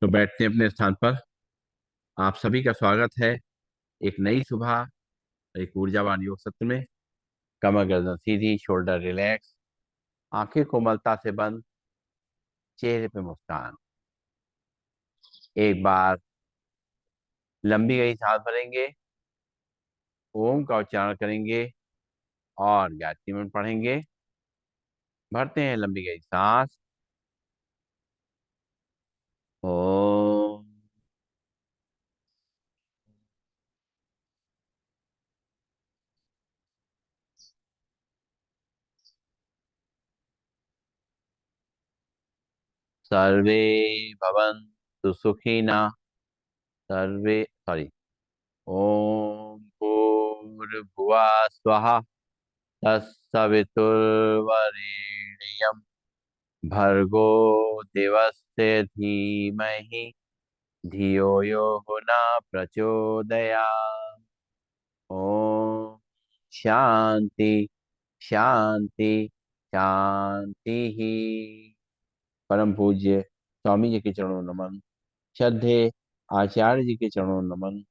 तो बैठते हैं अपने स्थान पर। आप सभी का स्वागत है एक नई सुबह, एक ऊर्जावान योग सत्र में। कमर गर्दन सीधी, शोल्डर रिलैक्स, आंखें कोमलता से बंद, चेहरे पे मुस्कान। एक बार लंबी गई सांस भरेंगे, ओम का उच्चारण करेंगे और गायत्री मंत्र पढ़ेंगे। भरते हैं लंबी गई सांस। ओम। सर्वे भवन्तु सुखिनः। सर्वे सॉरी। ओम भूर्भुवः स्वः, तत्सवितुर्वरेण्यं भर्गो देवस्य धीमहि धियो यो न प्रचोदयात्। ओम शांति शांति शांति ही। परम पूज्य स्वामी जी के चरणों नमन। श्रद्धे आचार्य जी के चरणों नमन।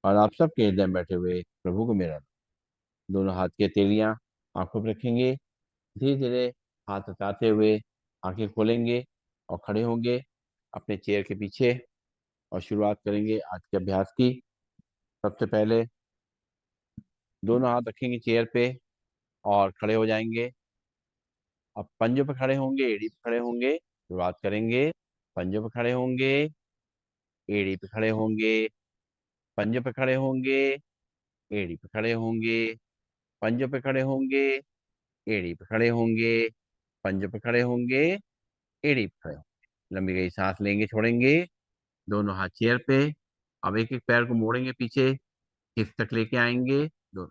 और आप सबके हृदय में बैठे हुए प्रभु को मेरा नमन। दोनों हाथ की हथेलियां आंखों पर रखेंगे। धीरे धीरे हाथ हटाते हुए आंखें खोलेंगे और खड़े होंगे अपने चेयर के पीछे। और शुरुआत करेंगे आज के अभ्यास की। सबसे पहले दोनों हाथ रखेंगे चेयर पे और खड़े हो जाएंगे। अब पंजों पे खड़े होंगे, एड़ी पे खड़े होंगे। शुरुआत करेंगे। पंजों पे खड़े होंगे, एड़ी पे खड़े होंगे, पंजों पे खड़े होंगे, एड़ी पे खड़े होंगे, पंजों पे खड़े होंगे, एड़ी पे खड़े होंगे, पंजों पे खड़े होंगे, एड़ी पे खड़े होंगे। लंबी गई सांस लेंगे, छोड़ेंगे। दोनों हाथ चेयर पे। अब एक एक पैर को मोड़ेंगे पीछे, हिप तक लेके आएंगे। दो,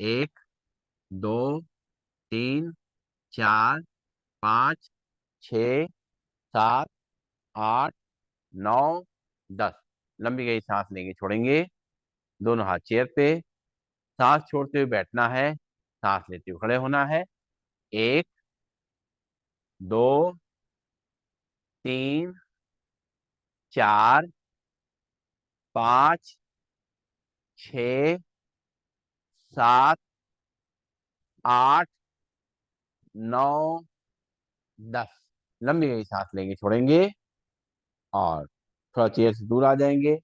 एक, दो, तीन, चार, पाँच, छ, सात, आठ, नौ, 10। लंबी गई सांस लेंगे, छोड़ेंगे। दोनों हाथ चेयर पे। सांस छोड़ते हुए बैठना है, सांस लेते हुए खड़े होना है। एक, दो, तीन, चार, पाँच, छ, सात, आठ, नौ, 10। लंबी गई सांस लेंगे, छोड़ेंगे और थोड़ा चेयर से दूर आ जाएंगे।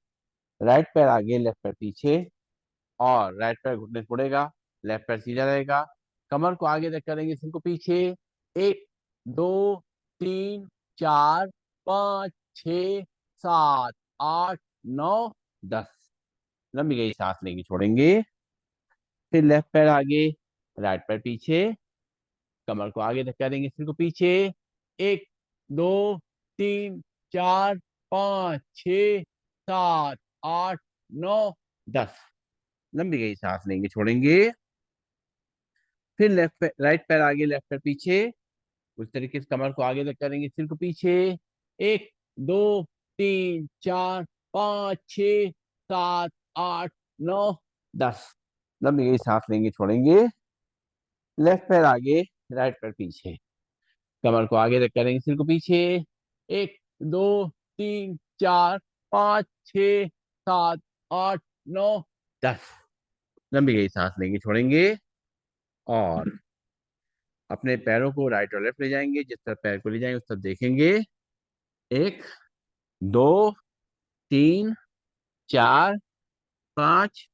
राइट पैर आगे, लेफ्ट पैर पीछे। और राइट पैर घुटने से मुड़ेगा, लेफ्ट पैर सीधा रहेगा। कमर को आगे तक करेंगे, सिर को पीछे। एक, दो, तीन, चार, पाँच, छ, सात, आठ, नौ, 10। लंबी गई सांस लेंगे, छोड़ेंगे। फिर लेफ्ट पैर आगे, राइट पैर पीछे। कमर को आगे तक करेंगे, सिर को पीछे। एक, दो, तीन, चार, पाँच, छ, सात, आठ, नौ, 10। लंबी गई सांस लेंगे, छोड़ेंगे। फिर लेफ्ट पैर, राइट पैर आगे, लेफ्ट पैर पीछे। उस तरीके से कमर को आगे तक करेंगे, सिर को पीछे। एक, दो, तीन, चार, पाँच, छ, सात, आठ, नौ, 10। लंबी गई सांस लेंगे, छोड़ेंगे। लेफ्ट पैर आगे, राइट पैर पीछे। कमर को आगे तक करेंगे, सिर को पीछे। एक, दो, तीन, चार, पाँच, छ, सात, आठ, नौ, 10। लंबी गई सांस लेंगे, छोड़ेंगे। और अपने पैरों को राइट और लेफ्ट ले जाएंगे, जिस तरफ पैर को ले जाएंगे उस तरफ देखेंगे। एक, दो, तीन, चार, पाँच,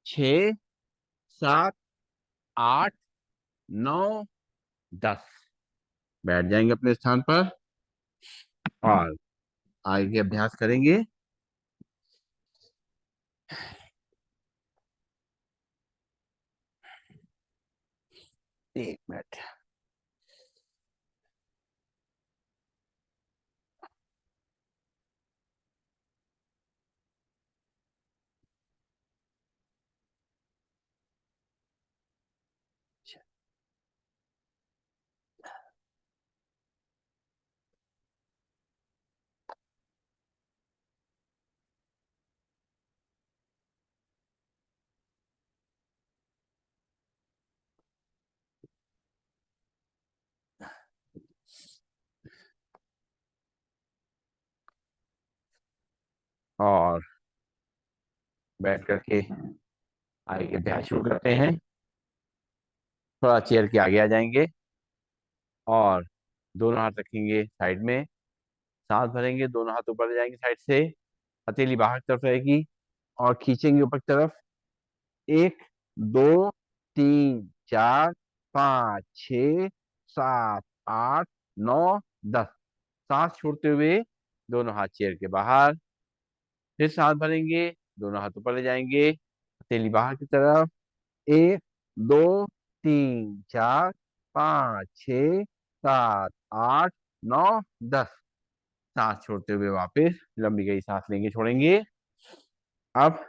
छ, सात, आठ, नौ, 10। बैठ जाएंगे अपने स्थान पर और आगे अभ्यास करेंगे। एक मिनट। और बैठ करके आगे के अभ्यास शुरू करते हैं। थोड़ा चेयर के आगे आ जाएंगे और दोनों हाथ रखेंगे साइड में, सांस भरेंगे, दोनों हाथ ऊपर ले जाएंगे साइड से, हथेली बाहर की तरफ रहेगी और खींचेंगे ऊपर की तरफ। 1 2 3 4 5 6 7 8 9 10। सांस छोड़ते हुए दोनों हाथ चेयर के बाहर, फिर सांस भरेंगे, दोनों हाथ ऊपर ले जाएंगे, हथेली बाहर की तरफ। 1 2 3 4 5 6 7 8 9 10। सांस छोड़ते हुए वापस लंबी गई सांस लेंगे, छोड़ेंगे। अब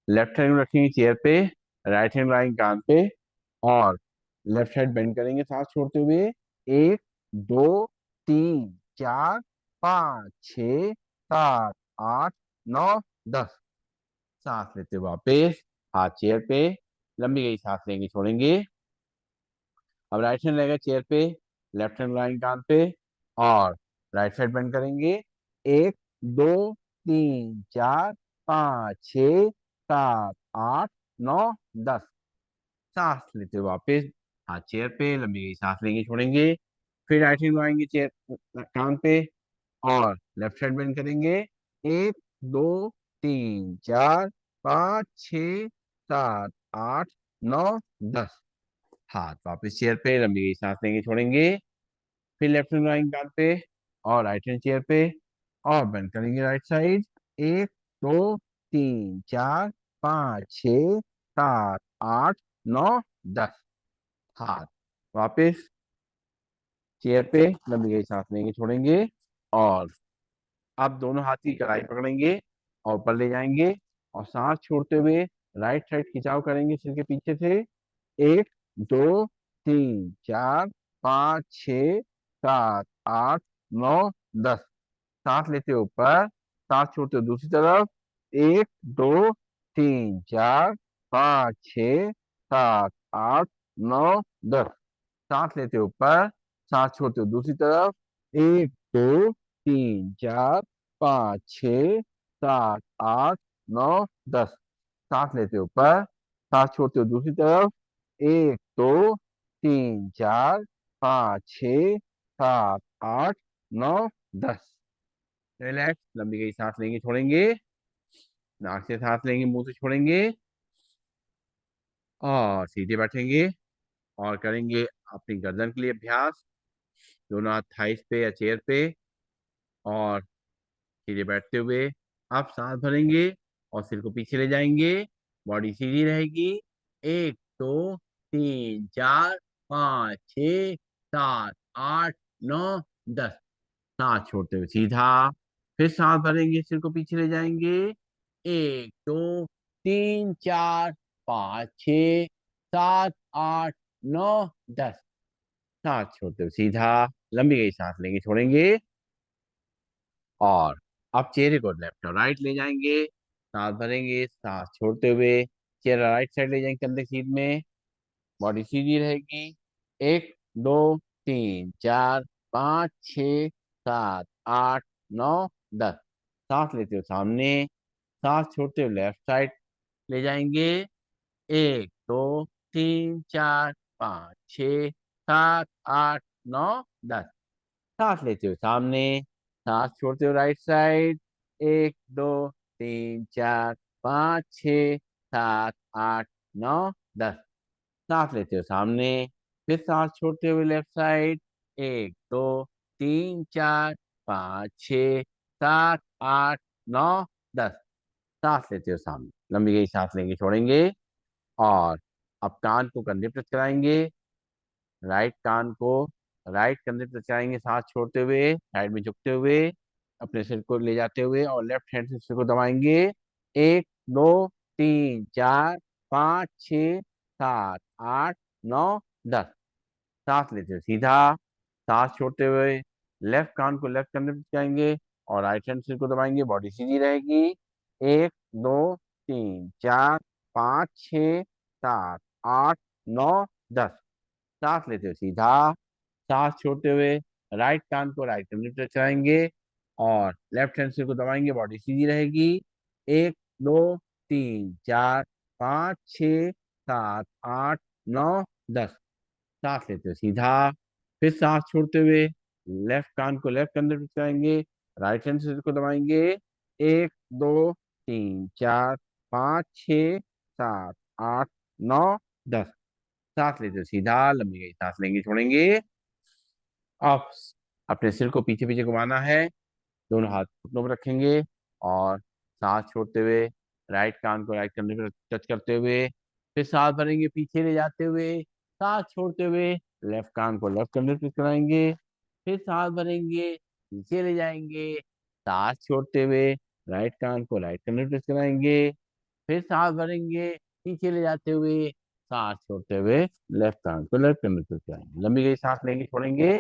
लेफ्ट हैंड रखेंगे चेयर पे, राइट हैंड लाएंगे कान पे और लेफ्ट साइड बेंड करेंगे सांस छोड़ते हुए। 1 2 3 4 5 6 7 8 9 10। सांस लेते हुए वापस हाथ चेयर पे, लंबी गई सांस लेंगे, छोड़ेंगे। अब राइट हैंड रहेगा चेयर पे, लेफ्ट हैंड लाएंगे कान पे और राइट साइड बेंड करेंगे। 1 2 3 4 5 6 7 8 9 10। सांस लेते हुए वापस हाथ चेयर पे, लंबी गई सांस लेंगे, छोड़ेंगे। फिर राइट हैंड लगाएंगे चेयर कान पे और लेफ्ट साइड बेंड करेंगे। 1 2 3 4 5 6 7 8 9 10। हाथ वापस चेयर पे, लंबी गई सांस लेंगे, छोड़ेंगे। फिर लेफ्ट हैंड लगाएंगे कान पे और राइट हैंड चेयर पे और बेंड करेंगे राइट साइड। 1 2 3 4 5 6 7 8 9 10। हाथ वापस चेयर पे, लंबी गई सांस लेंगे, छोड़ेंगे। और अब दोनों हाथ की कलाई पकड़ेंगे और ऊपर ले जाएंगे और सांस छोड़ते हुए राइट साइड खिंचाव करेंगे सिर के पीछे से। 1 2 3 4 5 6 7 8 9 10। सांस लेते हुए ऊपर, सांस छोड़ते हुए दूसरी तरफ। 1 2 3 4 5 6 7 8 9 10। सांस लेते हुए ऊपर, सांस छोड़ते हुए दूसरी तरफ। 1 2 3 4 5 6 7 8 9 10। सांस लेते हुए ऊपर, सांस छोड़ते हुए दूसरी तरफ। 1 2 3 4 5 6 7 8 9 10। रिलैक्स, लंबी गई सांस लेंगे, छोड़ेंगे। नाक से सांस लेंगे, मुंह से छोड़ेंगे और सीधे बैठेंगे और करेंगे अपनी गर्दन के लिए अभ्यास। दोनों हाथ थाइस पे या चेयर पे और सीधे बैठते हुए आप सांस भरेंगे और सिर को पीछे ले जाएंगे, बॉडी सीधी रहेगी। 1 2 3 4 5 6 7 8 9 10। सांस छोड़ते हुए सीधा, फिर सांस भरेंगे, सिर को पीछे ले जाएंगे। 1 2 3 4 5 6 7 8 9 10। सांस छोड़ते हुए सीधा, लंबी गई सांस लेंगे, छोड़ेंगे। और अब चेहरे को लेफ्ट और राइट ले जाएंगे, सांस भरेंगे, सांस छोड़ते हुए चेहरा राइट साइड ले जाएंगे कंधे सीध में, बॉडी सीधी रहेगी। 1 2 3 4 5 6 7 8 9 10। सांस लेते हुए सामने, सांस छोड़ते हुए लेफ्ट साइड ले जाएंगे। 1 2 3 4 5 6 7 8 9 10। सांस लेते हुए सामने, सांस छोड़ते हुए राइट साइड। 1 2 3 4 5 6 7 8 9 10। सांस लेते हुए सामने, फिर सांस छोड़ते हुए लेफ्ट साइड। 1 2 3 4 5 6 7 8 9 10। सांस लेते हुए सामने, लंबी गई सांस लेंगे, छोड़ेंगे। और अब कान को कंधे पर कराएंगे, राइट कान को राइट कंधे पर चलाएंगे, सांस छोड़ते हुए साइड में झुकते हुए अपने सिर को ले जाते हुए और लेफ्ट हैंड से सिर को दबाएंगे। 1 2 3 4 5 6 7 8 9 10। सांस लेते हुए सीधा, सांस छोड़ते हुए लेफ्ट कान को लेफ्ट कंधे पर चलाएंगे और राइट हैंड सिर को दबाएंगे, बॉडी सीधी रहेगी। 1 2 3 4 5 6 7 8 9 10। सांस लेते हुए सीधा, सांस छोड़ते हुए राइट कान को राइट कंधे पर चलाएंगे और लेफ्ट हैंड सिर को दबाएंगे, बॉडी सीधी रहेगी। एक, दो, तीन, चार, पाँच, छ, सात, आठ, नौ, 10। सांस लेते हुए सीधा, फिर सांस छोड़ते हुए लेफ्ट कान को लेफ्ट कंधे पे कराएंगे, राइट हैंड से को दबाएंगे। एक, दो, तीन, चार, पाँच, छ, सात, आठ, नौ, 10। सांस लेते हुए सीधा लंबी गई सांस लेंगे, छोड़ेंगे। अब अपने सिर को पीछे पीछे घुमाना है, दोनों हाथ घुटनों पर रखेंगे और सांस छोड़ते हुए राइट कान को राइट कंधे पर टच करते हुए, फिर सांस भरेंगे पीछे ले जाते हुए, सांस छोड़ते हुए लेफ्ट कान को लेफ्ट कंधे पर कराएंगे, फिर सांस भरेंगे पीछे ले जाएंगे, सांस छोड़ते हुए राइट कान को राइट कंधे पर कराएंगे, फिर सांस भरेंगे पीछे ले जाते हुए, सांस छोड़ते हुए लेफ्ट कान को लेफ्ट कंधे पर कराएंगे। लंबी गई सांस लेंगे, छोड़ेंगे,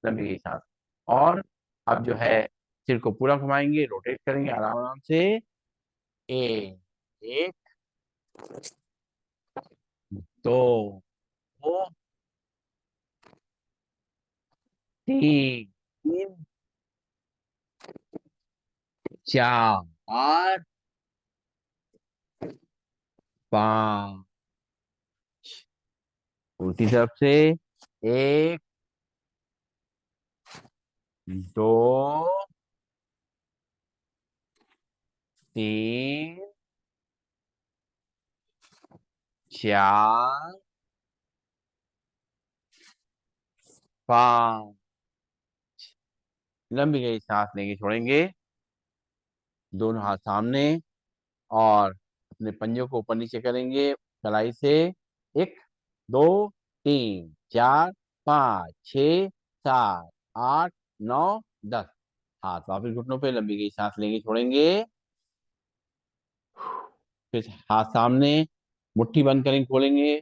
लंबी गई सांस। और अब जो है सिर को पूरा घुमाएंगे, रोटेट करेंगे आराम आराम से। एक, एक, दो, दो, तीन, तीन, चार, पाँच, उल्टी तरफ से। एक, दो, तीन, चार, पाँच। लंबी गई सांस लेंगे, छोड़ेंगे, दोनों हाथ सामने और अपने पंजों को ऊपर नीचे करेंगे कलाई से। एक, दो, तीन, चार, पाँच, छ, सात, आठ, नौ, 10। हाथ वापस घुटनों पे, लंबी गई सांस लेंगे, छोड़ेंगे। फिर हाथ सामने, मुट्ठी बंद करेंगे, खोलेंगे,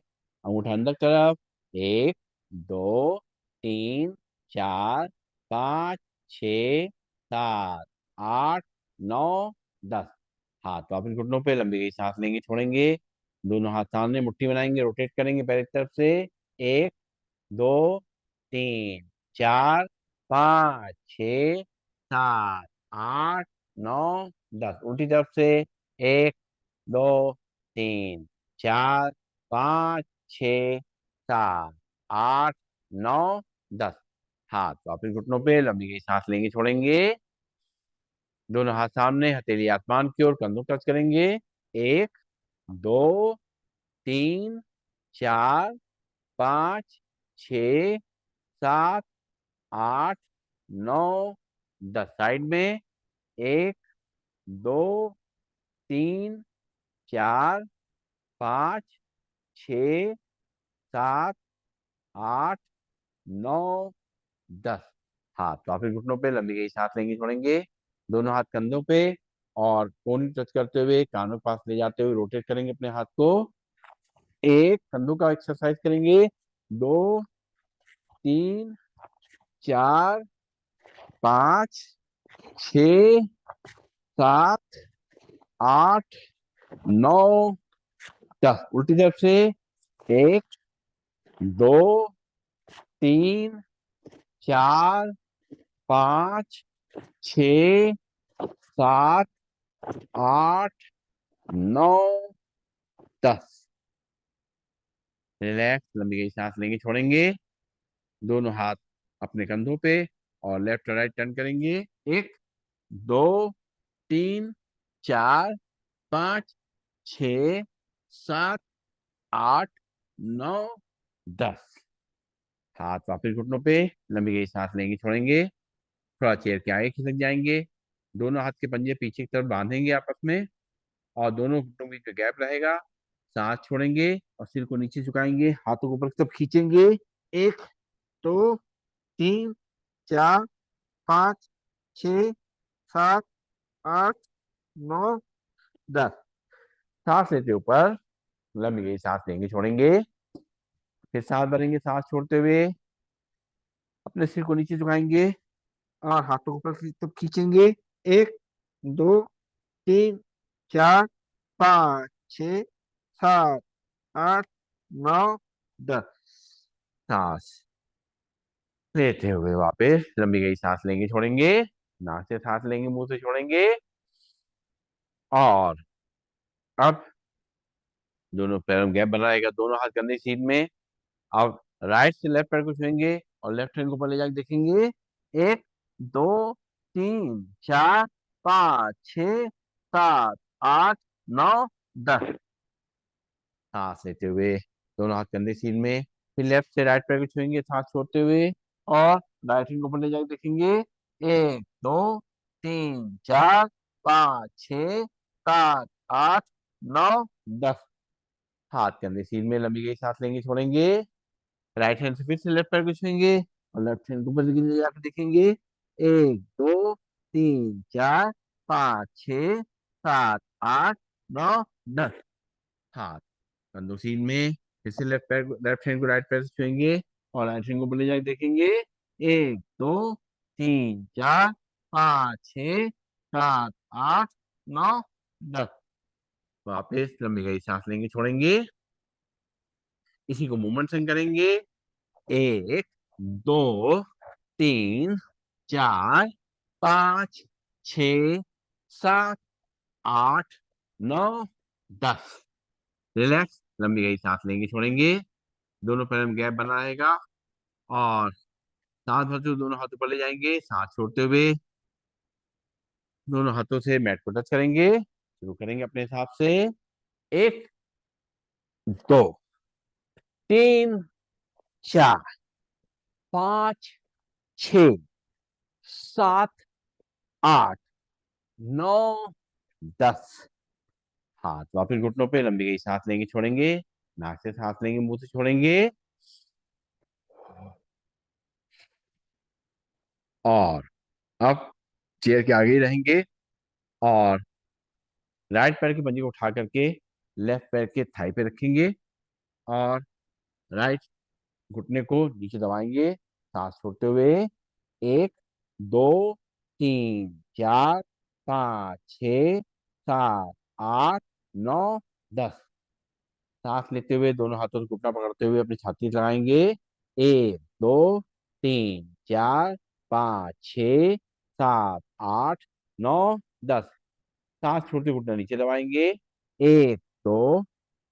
अंगूठा अंदर तरफ। एक, दो, तीन, चार, पाँच, छ, सात, आठ, नौ, 10। हाथ वापस घुटनों पे, लंबी गई सांस लेंगे, छोड़ेंगे, दोनों हाथ सामने, मुट्ठी बनाएंगे, रोटेट करेंगे पैर की तरफ से। एक, दो, तीन, चार, पाँच, छ, सात, आठ, नौ, 10। उल्टी तरफ से। एक, दो, तीन, चार, पाँच, छ, सात, आठ, नौ, 10। हाथ वापिस घुटनों पे, लंबी गई सांस लेंगे, छोड़ेंगे, दोनों हाथ सामने, हथेली आसमान की ओर, कंधों टच करेंगे। एक, दो, तीन, चार, पाँच, छ, सात, आठ, नौ, 10। साइड में। एक, दो, तीन, चार, पाँच, छ, सात, आठ, नौ, 10। हाथ वापिस घुटनों पे, लंबी गई सांस लेंगे, छोड़ेंगे, दोनों हाथ कंधों पे और कोहनी टच करते हुए कानों के पास ले जाते हुए रोटेट करेंगे अपने हाथ को। एक, कंधों का एक्सरसाइज करेंगे। दो, तीन, चार, पाँच, छ, सात, आठ, नौ, 10। उल्टी तरफ से। एक, दो, तीन, चार, पाँच, छ, सात, आठ, नौ, 10। रिलैक्स, लंबी गई सांस लेंगे, छोड़ेंगे, दोनों हाथ अपने कंधों पे और लेफ्ट राइट टर्न करेंगे। एक, दो, तीन, चार, पाँच, छ, सात, आठ, नौ, 10। हाथ वापस घुटनों पे, लंबी गई सांस लेंगे, छोड़ेंगे, थोड़ा चेयर के आगे खिसक जाएंगे, दोनों हाथ के पंजे पीछे की तरफ बांधेंगे आपस में और दोनों घुटनों के बीच में गैप रहेगा। सांस छोड़ेंगे और सिर को नीचे झुकाएंगे, हाथों को ऊपर की तरफ खींचेंगे। एक, दो, तीन, चार, पाँच, छ, सात, आठ, नौ, 10। सांस लेते ऊपर, लंबी गई सांस लेंगे, छोड़ेंगे, फिर सांस भरेंगे, सांस छोड़ते हुए अपने सिर को नीचे झुकाएंगे और हाथों को ऊपर की तरफ खींचेंगे। एक, दो, तीन, चार, पाँच, छ, सात, आठ, नौ, 10। सांस लेते हुए वापस लंबी गई सांस लेंगे, छोड़ेंगे, नाक से सांस लेंगे, मुंह से छोड़ेंगे, और अब दोनों पैरों में गैप बना रहेगा, दोनों हाथ कंधे सीध में। अब राइट से लेफ्ट पैर को छुएंगे और लेफ्ट हैंड को ऊपर ले जाके देखेंगे। एक, दो, तीन, चार, पाँच, छ, सात, आठ, नौ, 10। सांस लेते हुए दोनों हाथ कंधे सीध में। फिर लेफ्ट से राइट पैर को छुएंगे सांस छोड़ते हुए और राइट हैंड को ऊपर ले जाके देखेंगे। एक, दो, तीन, चार, पाँच, छ, सात, आठ, नौ, 10। हाथ कंधे सीध में, लंबी गई सांस लेंगे छोड़ेंगे। राइट हैंड से फिर से लेफ्ट पैर को छुएंगे और लेफ्ट हैंड को ऊपर ले जाकर देखेंगे। एक, दो, तीन, चार, पाँच, छ, सात, आठ, नौ, 10। हाथ कंधों सीन में, फिर से लेफ्ट हैंड को राइट पैर से छुएंगे और राइट हैंड को ऊपर ले जाकर देखेंगे। एक, दो, तीन, चार, पाँच, छ, सात, आठ, नौ, 10। वापिस लंबी गई सांस लेंगे छोड़ेंगे। इसी को मूवमेंट से करेंगे। एक, दो, तीन, चार, पाँच, छ, सात, आठ, नौ, 10। रिलैक्स, लंबी गई सांस लेंगे छोड़ेंगे। दोनों पैर में गैप बना रहेगा और सांस भरते हुए दोनों हाथ ऊपर ले जाएंगे, सांस छोड़ते हुए दोनों हाथों से मैट को टच करेंगे। शुरू करेंगे अपने हिसाब से। एक, दो, तीन, चार, पाँच, छ, सात, आठ, नौ, 10। हाथ वापिस घुटनों पे, लंबी गई सांस लेंगे छोड़ेंगे। नाक से सांस लेंगे, मुंह से छोड़ेंगे। और अब चेयर के आगे ही रहेंगे और राइट पैर की पंजे को उठा करके लेफ्ट पैर के थाई पे रखेंगे और राइट घुटने को नीचे दबाएंगे सांस छोड़ते हुए। एक, दो, तीन, चार, पाँच, छ, सात, आठ, नौ, 10। सांस लेते हुए दोनों हाथों से घुटना पकड़ते हुए अपनी छाती लगाएंगे। एक, दो, तीन, चार, पाँच, छ, सात, आठ, नौ, 10। सांस छोड़ते घुटना नीचे दबाएंगे। एक, दो,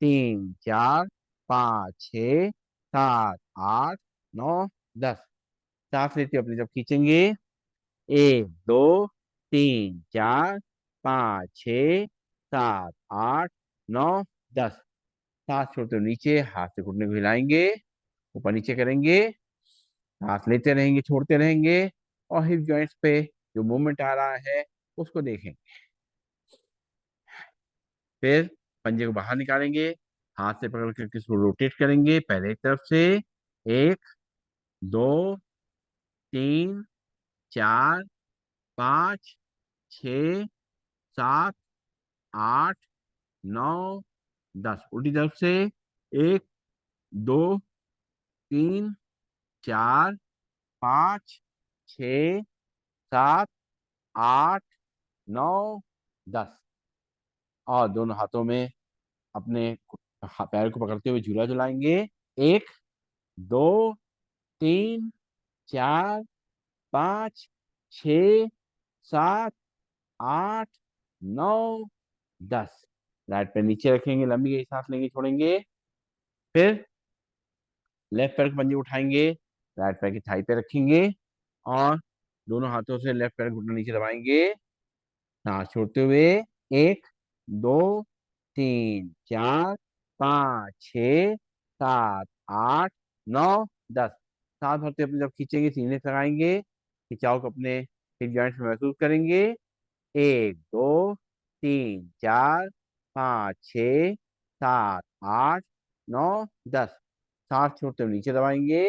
तीन, चार, पाँच, छ, सात, आठ, नौ, 10। सांस लेते हुए अपनी जब खींचेंगे। एक, दो, तीन, चार, पाँच, छ, सात, आठ, नौ, 10। सांस छोड़ते हुए नीचे हाथ से घुटने को हिलाएंगे, ऊपर नीचे करेंगे। सांस लेते रहेंगे छोड़ते रहेंगे और हिप जॉइंट्स पे जो मूवमेंट आ रहा है उसको देखें। फिर पंजे को बाहर निकालेंगे, हाथ से पकड़ कर इसको रोटेट करेंगे पहले एक तरफ से। एक, दो, तीन, चार, पाँच, छ, सात, आठ, नौ, 10। उल्टी तरफ से। एक, दो, तीन, चार, पाँच, छ, सात, आठ, नौ, 10। और दोनों हाथों में अपने पैर को पकड़ते हुए झूला झुलाएंगे। एक, दो, तीन, चार, पाँच, छ, सात, आठ, नौ, 10। राइट पैर नीचे रखेंगे, लंबी गई सांस लेंगे छोड़ेंगे। फिर लेफ्ट पैर के पंजे उठाएंगे, राइट पैर की थाई पे रखेंगे और दोनों हाथों से लेफ्ट पैर घुटना नीचे दबाएंगे सांस छोड़ते हुए। एक, दो, तीन, चार, पाँच, छ, सात, आठ, नौ, 10। सांस भरते अपने जब खींचेंगे सीने से लगाएंगे, खिंचाव को अपने हिप जॉइंट्स में महसूस करेंगे। एक, दो, तीन, चार, पाँच, छ, सात, आठ, नौ, 10। सांस छोड़ते हुए नीचे दबाएंगे।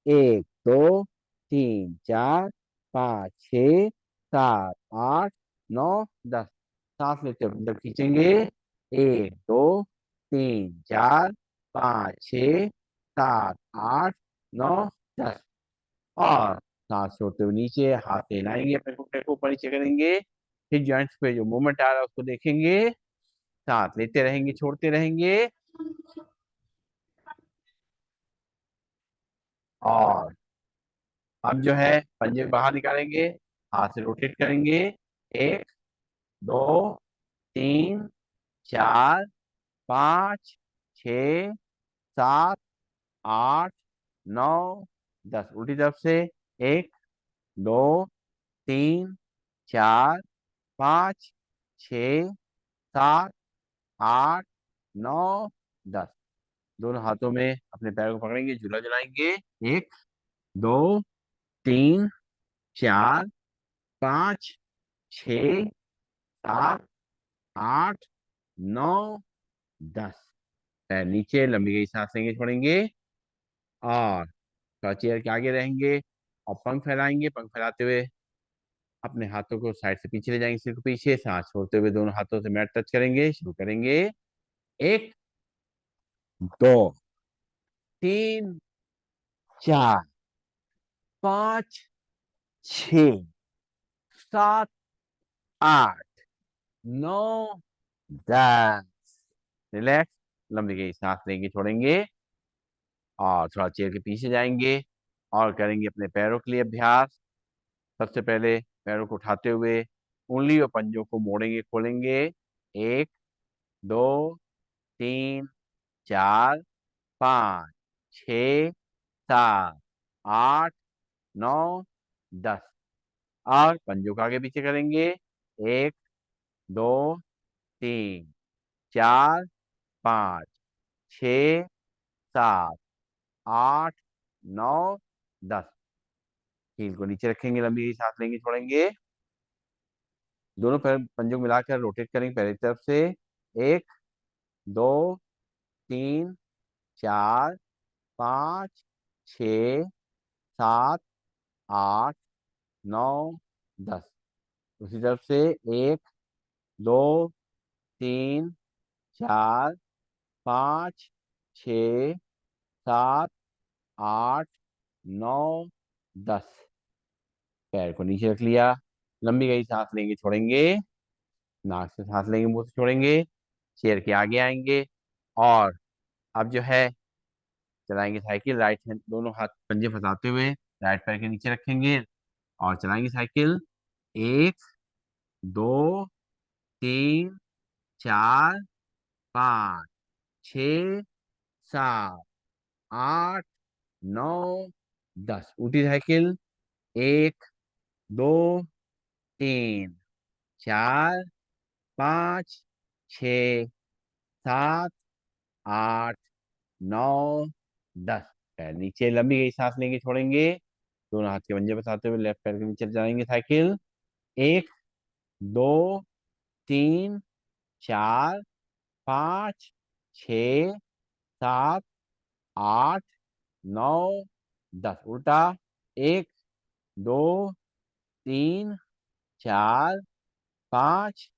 एक, दो, तीन, चार, पाँच, छ, सात, आठ, नौ, 10। सांस लेते हुए अंदर खींचेंगे। एक, दो, तीन, चार, पाँच, छ, सात, आठ, नौ, 10। और सांस छोड़ते हुए नीचे हाथ हिलाएंगे, अपने घुटने को ऊपर नीचे करेंगे। हिप जॉइंट्स पे जो मूवमेंट आ रहा है उसको देखेंगे। सांस लेते रहेंगे छोड़ते रहेंगे। और अब जो है पंजे बाहर निकालेंगे, हाथ से रोटेट करेंगे। एक, दो, 3 4 5 6 7 8 9 10। उल्टी तरफ से 1 2 3 4 5 6 7 8 9 10। दोनों हाथों में अपने पैरों को पकड़ेंगे, झूला झुलाएंगे। 1 2 3 4 5 6 7 8 9 10। पैर नीचे, लंबी गई सांस लेंगे, छोड़ेंगे। और थोड़ा चेयर के आगे रहेंगे और पंख फैलाएंगे। पंख फैलाते हुए अपने हाथों को साइड से पीछे ले जाएंगे, सिर को पीछे। सांस छोड़ते हुए दोनों हाथों से मैट टच करेंगे। शुरू करेंगे। 1 2 3 4 5 6 7 8 9 10। रिलैक्स। लंबी गई सांस लेंगे, छोड़ेंगे। और थोड़ा चेयर के पीछे जाएंगे और करेंगे अपने पैरों के लिए अभ्यास। सबसे पहले पैरों को उठाते हुए उंगली और पंजों को मोड़ेंगे, खोलेंगे। 1 2 3 4 5 6 7 8 9 10। और पंजों को आगे पीछे करेंगे। 1 2 3 4 5 6 7 8 9 10। हील को नीचे रखेंगे, लंबी सांस लेंगे, छोड़ेंगे। दोनों पैर पंजों को मिलाकर रोटेट करेंगे पहले की तरफ से। 1 2 3 4 5 6 7 8 9 10। उसी तरफ से 1 2 3 4 5 6 7 8 9 10। पैर को नीचे रख लिया। लंबी गई सांस लेंगे, छोड़ेंगे। नाक से सांस लेंगे, मुंह से छोड़ेंगे। चेयर के आगे आएंगे और अब जो है चलाएंगे साइकिल। राइट हैंड दोनों हाथ पंजे फंसाते हुए राइट पैर के नीचे रखेंगे और चलाएंगे साइकिल। 1 2 3 4 5 6 7 8 9 10। उल्टी साइकिल। 1 2 3 4 5 6 7 8 9 10। पैर नीचे, लंबी गई सांस लेंगे, छोड़ेंगे। दोनों हाथ के पंजे बताते हुए लेफ्ट पैर के नीचे जाएंगे साइकिल। 1 2 3 4 5 6 7 8 9 10। उल्टा। 1 2 3 4 5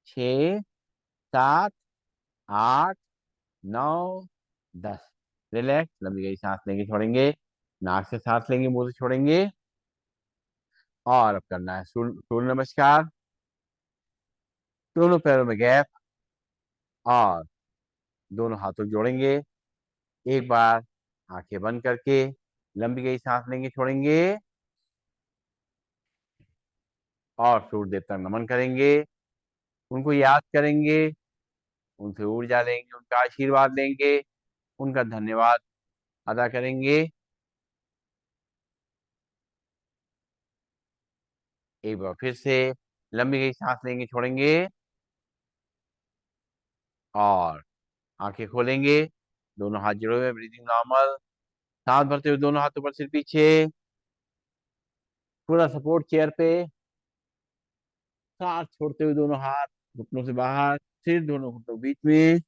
6 7 8 9 10। रिलैक्स। लंबी गई सांस लेंगे, छोड़ेंगे। नाक से सांस लेंगे, मुंह से छोड़ेंगे। और अब करना है सूर्य नमस्कार। दोनों पैरों में गैप और दोनों हाथों को जोड़ेंगे। एक बार आंखें बंद करके लंबी गई सांस लेंगे, छोड़ेंगे। और सूर्य देवता को नमन करेंगे। उनको याद करेंगे, उनसे ऊर्जा लेंगे, उनका आशीर्वाद लेंगे, उनका धन्यवाद अदा करेंगे। एक बार फिर से लंबी गई सांस लेंगे, छोड़ेंगे। और आंखें खोलेंगे। दोनों हाथ जोड़े हुए, ब्रीदिंग नॉर्मल। सांस भरते हुए दोनों हाथों पर सिर पीछे। पूरा सपोर्ट चेयर पे। सांस छोड़ते हुए दोनों हाथ घुटनों से बाहर, सिर दोनों घुटनों के बीच में।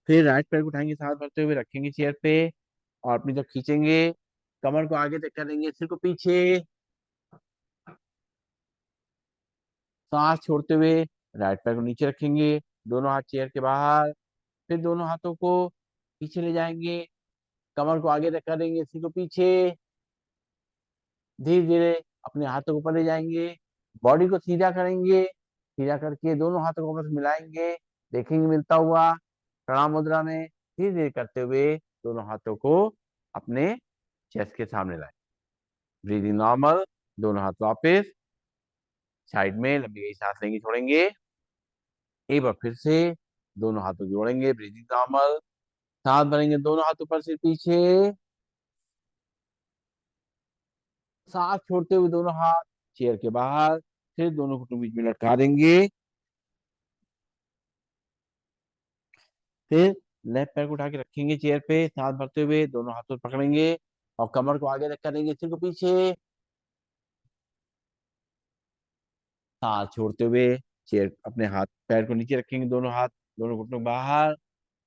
फिर राइट पैर को उठाएंगे, सांस भरते हुए रखेंगे चेयर पे और अपनी तरफ खींचेंगे। कमर को आगे तक करेंगे, सिर को पीछे। सांस छोड़ते हुए राइट पैर को नीचे रखेंगे, दोनों हाथ चेयर के बाहर। फिर दोनों हाथों को पीछे ले जाएंगे, कमर को आगे तक करेंगे, सिर को पीछे। धीरे धीरे अपने हाथों को ऊपर ले जाएंगे, बॉडी को सीधा करेंगे। सीधा करके दोनों हाथों को आपस में मिलाएंगे, देखेंगे मिलता हुआ प्रणाम मुद्रा में। धीरे धीरे करते हुए दोनों हाथों को अपने चेस्ट के सामने लाए। Breathing normal. दोनों हाथ वापिस साइड में लंबी गई सांस लेंगे, छोड़ेंगे। एक बार फिर से दोनों हाथों को जोड़ेंगे, ब्रीदिंग नॉर्मल। सांस भरेंगे, दोनों हाथ ऊपर से पीछे। सांस छोड़ते हुए दोनों हाथ चेयर के बाहर। फिर दोनों घुटनों बीच में लटका देंगे। फिर लेफ्ट पैर को उठा के रखेंगे चेयर पे, सांस भरते हुए दोनों हाथों से पकड़ेंगे और कमर को आगे रख करेंगे, सिर को पीछे। सांस छोड़ते हुए चेयर अपने हाथ पैर को नीचे रखेंगे, दोनों हाथ दोनों घुटनों बाहर।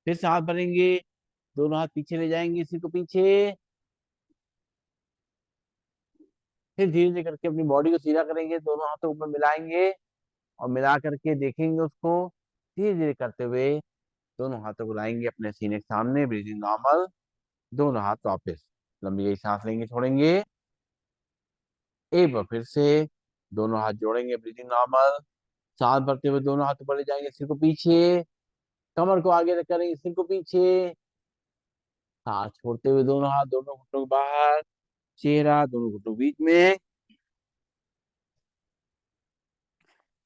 फिर सांस भरेंगे, दोनों हाथ पीछे ले जाएंगे, सिर को पीछे। फिर धीरे धीरे करके अपनी बॉडी को सीधा करेंगे, दोनों हाथों ऊपर मिलाएंगे और मिला करके देखेंगे उसको। धीरे धीरे करते हुए दोनों हाथों को लाएंगे अपने सीने के सामने, ब्रीदिंग नॉर्मल। दोनों हाथ वापस लंबी गई सांस लेंगे, छोड़ेंगे। एक बार फिर से दोनों हाथ जोड़ेंगे, ब्रीदिंग नॉर्मल। सांस भरते हुए दोनों हाथ ऊपर ले जाएंगे, सिर को पीछे। कमर को आगे रख करेंगे, सिर को पीछे। सांस छोड़ते हुए दोनों हाथ दोनों घुटनों के बाहर, चेहरा दोनों घुटनों के बीच में।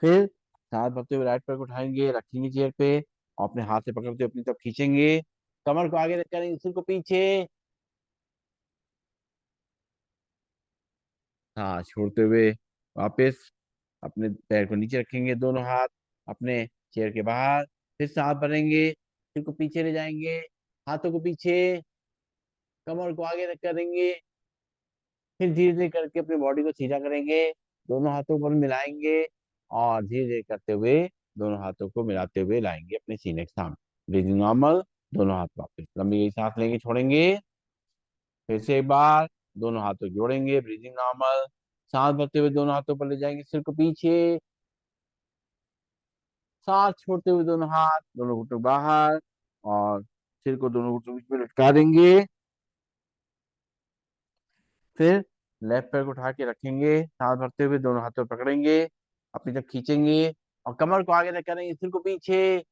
फिर सांस भरते हुए राइट पैर को उठाएंगे, रखेंगे चेयर पे और अपने हाथ से पकड़ते हुए अपनी तरफ खींचेंगे। कमर को आगे रख करेंगे, सिर को पीछे। सांस छोड़ते हुए वापस अपने पैर को नीचे रखेंगे, दोनों हाथ अपने चेयर के बाहर। फिर सांस भरेंगे, सिर को पीछे ले जाएंगे, हाथों को पीछे। कमर को आगे रख करेंगे। फिर धीरे धीरे करके अपनी बॉडी को सीधा करेंगे, दोनों हाथों पर मिलाएंगे और धीरे धीरे करते हुए दोनों हाथों को मिलाते हुए लाएंगे अपने सीने के सामने, ब्रीदिंग नॉर्मल। दोनों हाथ वापस लंबी गई सांस लेंगे, छोड़ेंगे। फिर से एक बार दोनों हाथों को जोड़ेंगे, ब्रीदिंग नॉर्मल। सांस भरते हुए दोनों हाथों पर ले जाएंगे, सिर को पीछे। सांस छोड़ते हुए दोनों हाथ दोनों घुटनों बाहर और सिर को दोनों घुटनों के बीच में लटका देंगे। फिर लेफ्ट पैर को उठा के रखेंगे, सांस भरते हुए दोनों हाथों पर पकड़ेंगे, अपनी तरफ खींचेंगे और कमर को आगे रख करेंगे, सिर को पीछे।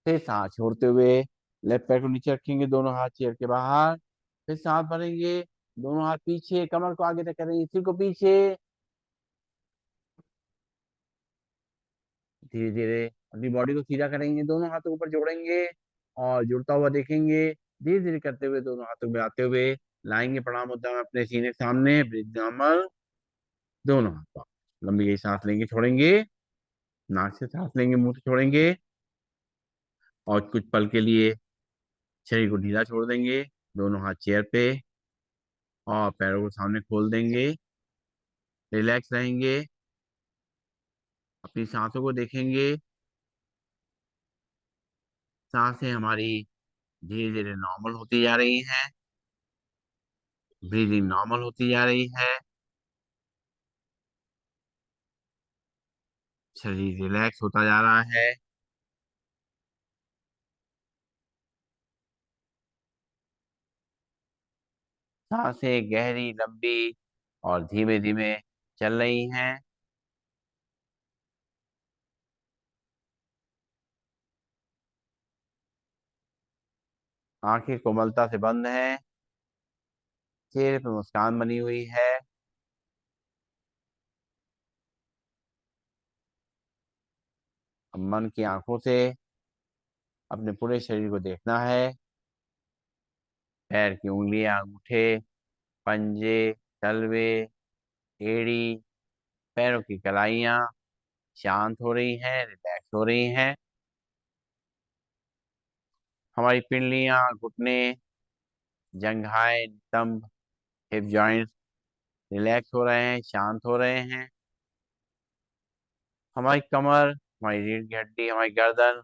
फिर सांस छोड़ते हुए लेफ्ट पैर को नीचे रखेंगे, दोनों हाथ चेयर के बाहर। फिर सांस भरेंगे, दोनों हाथ पीछे, कमर को आगे रख करेंगे, सिर को पीछे। धीरे धीरे अपनी बॉडी को सीधा करेंगे, दोनों हाथों को ऊपर जोड़ेंगे और जुड़ता हुआ देखेंगे। धीरे धीरे करते हुए दोनों हाथों को मिलाते हुए लाएंगे प्रणाम मुद्रा में अपने सीने के सामने, ब्रीथ नॉर्मल। दोनों हाथ वापस लंबी गई सांस लेंगे, छोड़ेंगे। नाक से सांस लेंगे, मुंह से छोड़ेंगे और कुछ पल के लिए शरीर को ढीला छोड़ देंगे। दोनों हाथ चेयर पे और पैरों को सामने खोल देंगे। रिलैक्स रहेंगे, अपनी सांसों को देखेंगे। सांसें हमारी धीरे धीरे नॉर्मल होती जा रही हैं, ब्रीदिंग नॉर्मल होती जा रही है। शरीर रिलैक्स होता जा रहा है। सांसें गहरी लंबी और धीमे धीमे चल रही हैं। आंखें कोमलता से बंद हैं, चेहरे पे मुस्कान बनी हुई है। अब मन की आंखों से अपने पूरे शरीर को देखना है। पैर की उंगलियां, अंगूठे, पंजे, तलवे, एड़ी, पैरों की कलाइयां शांत हो रही हैं, रिलैक्स हो रही हैं। हमारी पिंडलियां, घुटने, जंघाएं, नितंब, हिप जॉइंट्स रिलैक्स हो रहे हैं, शांत हो रहे हैं। हमारी कमर, हमारी रीढ़ की हड्डी, हमारी गर्दन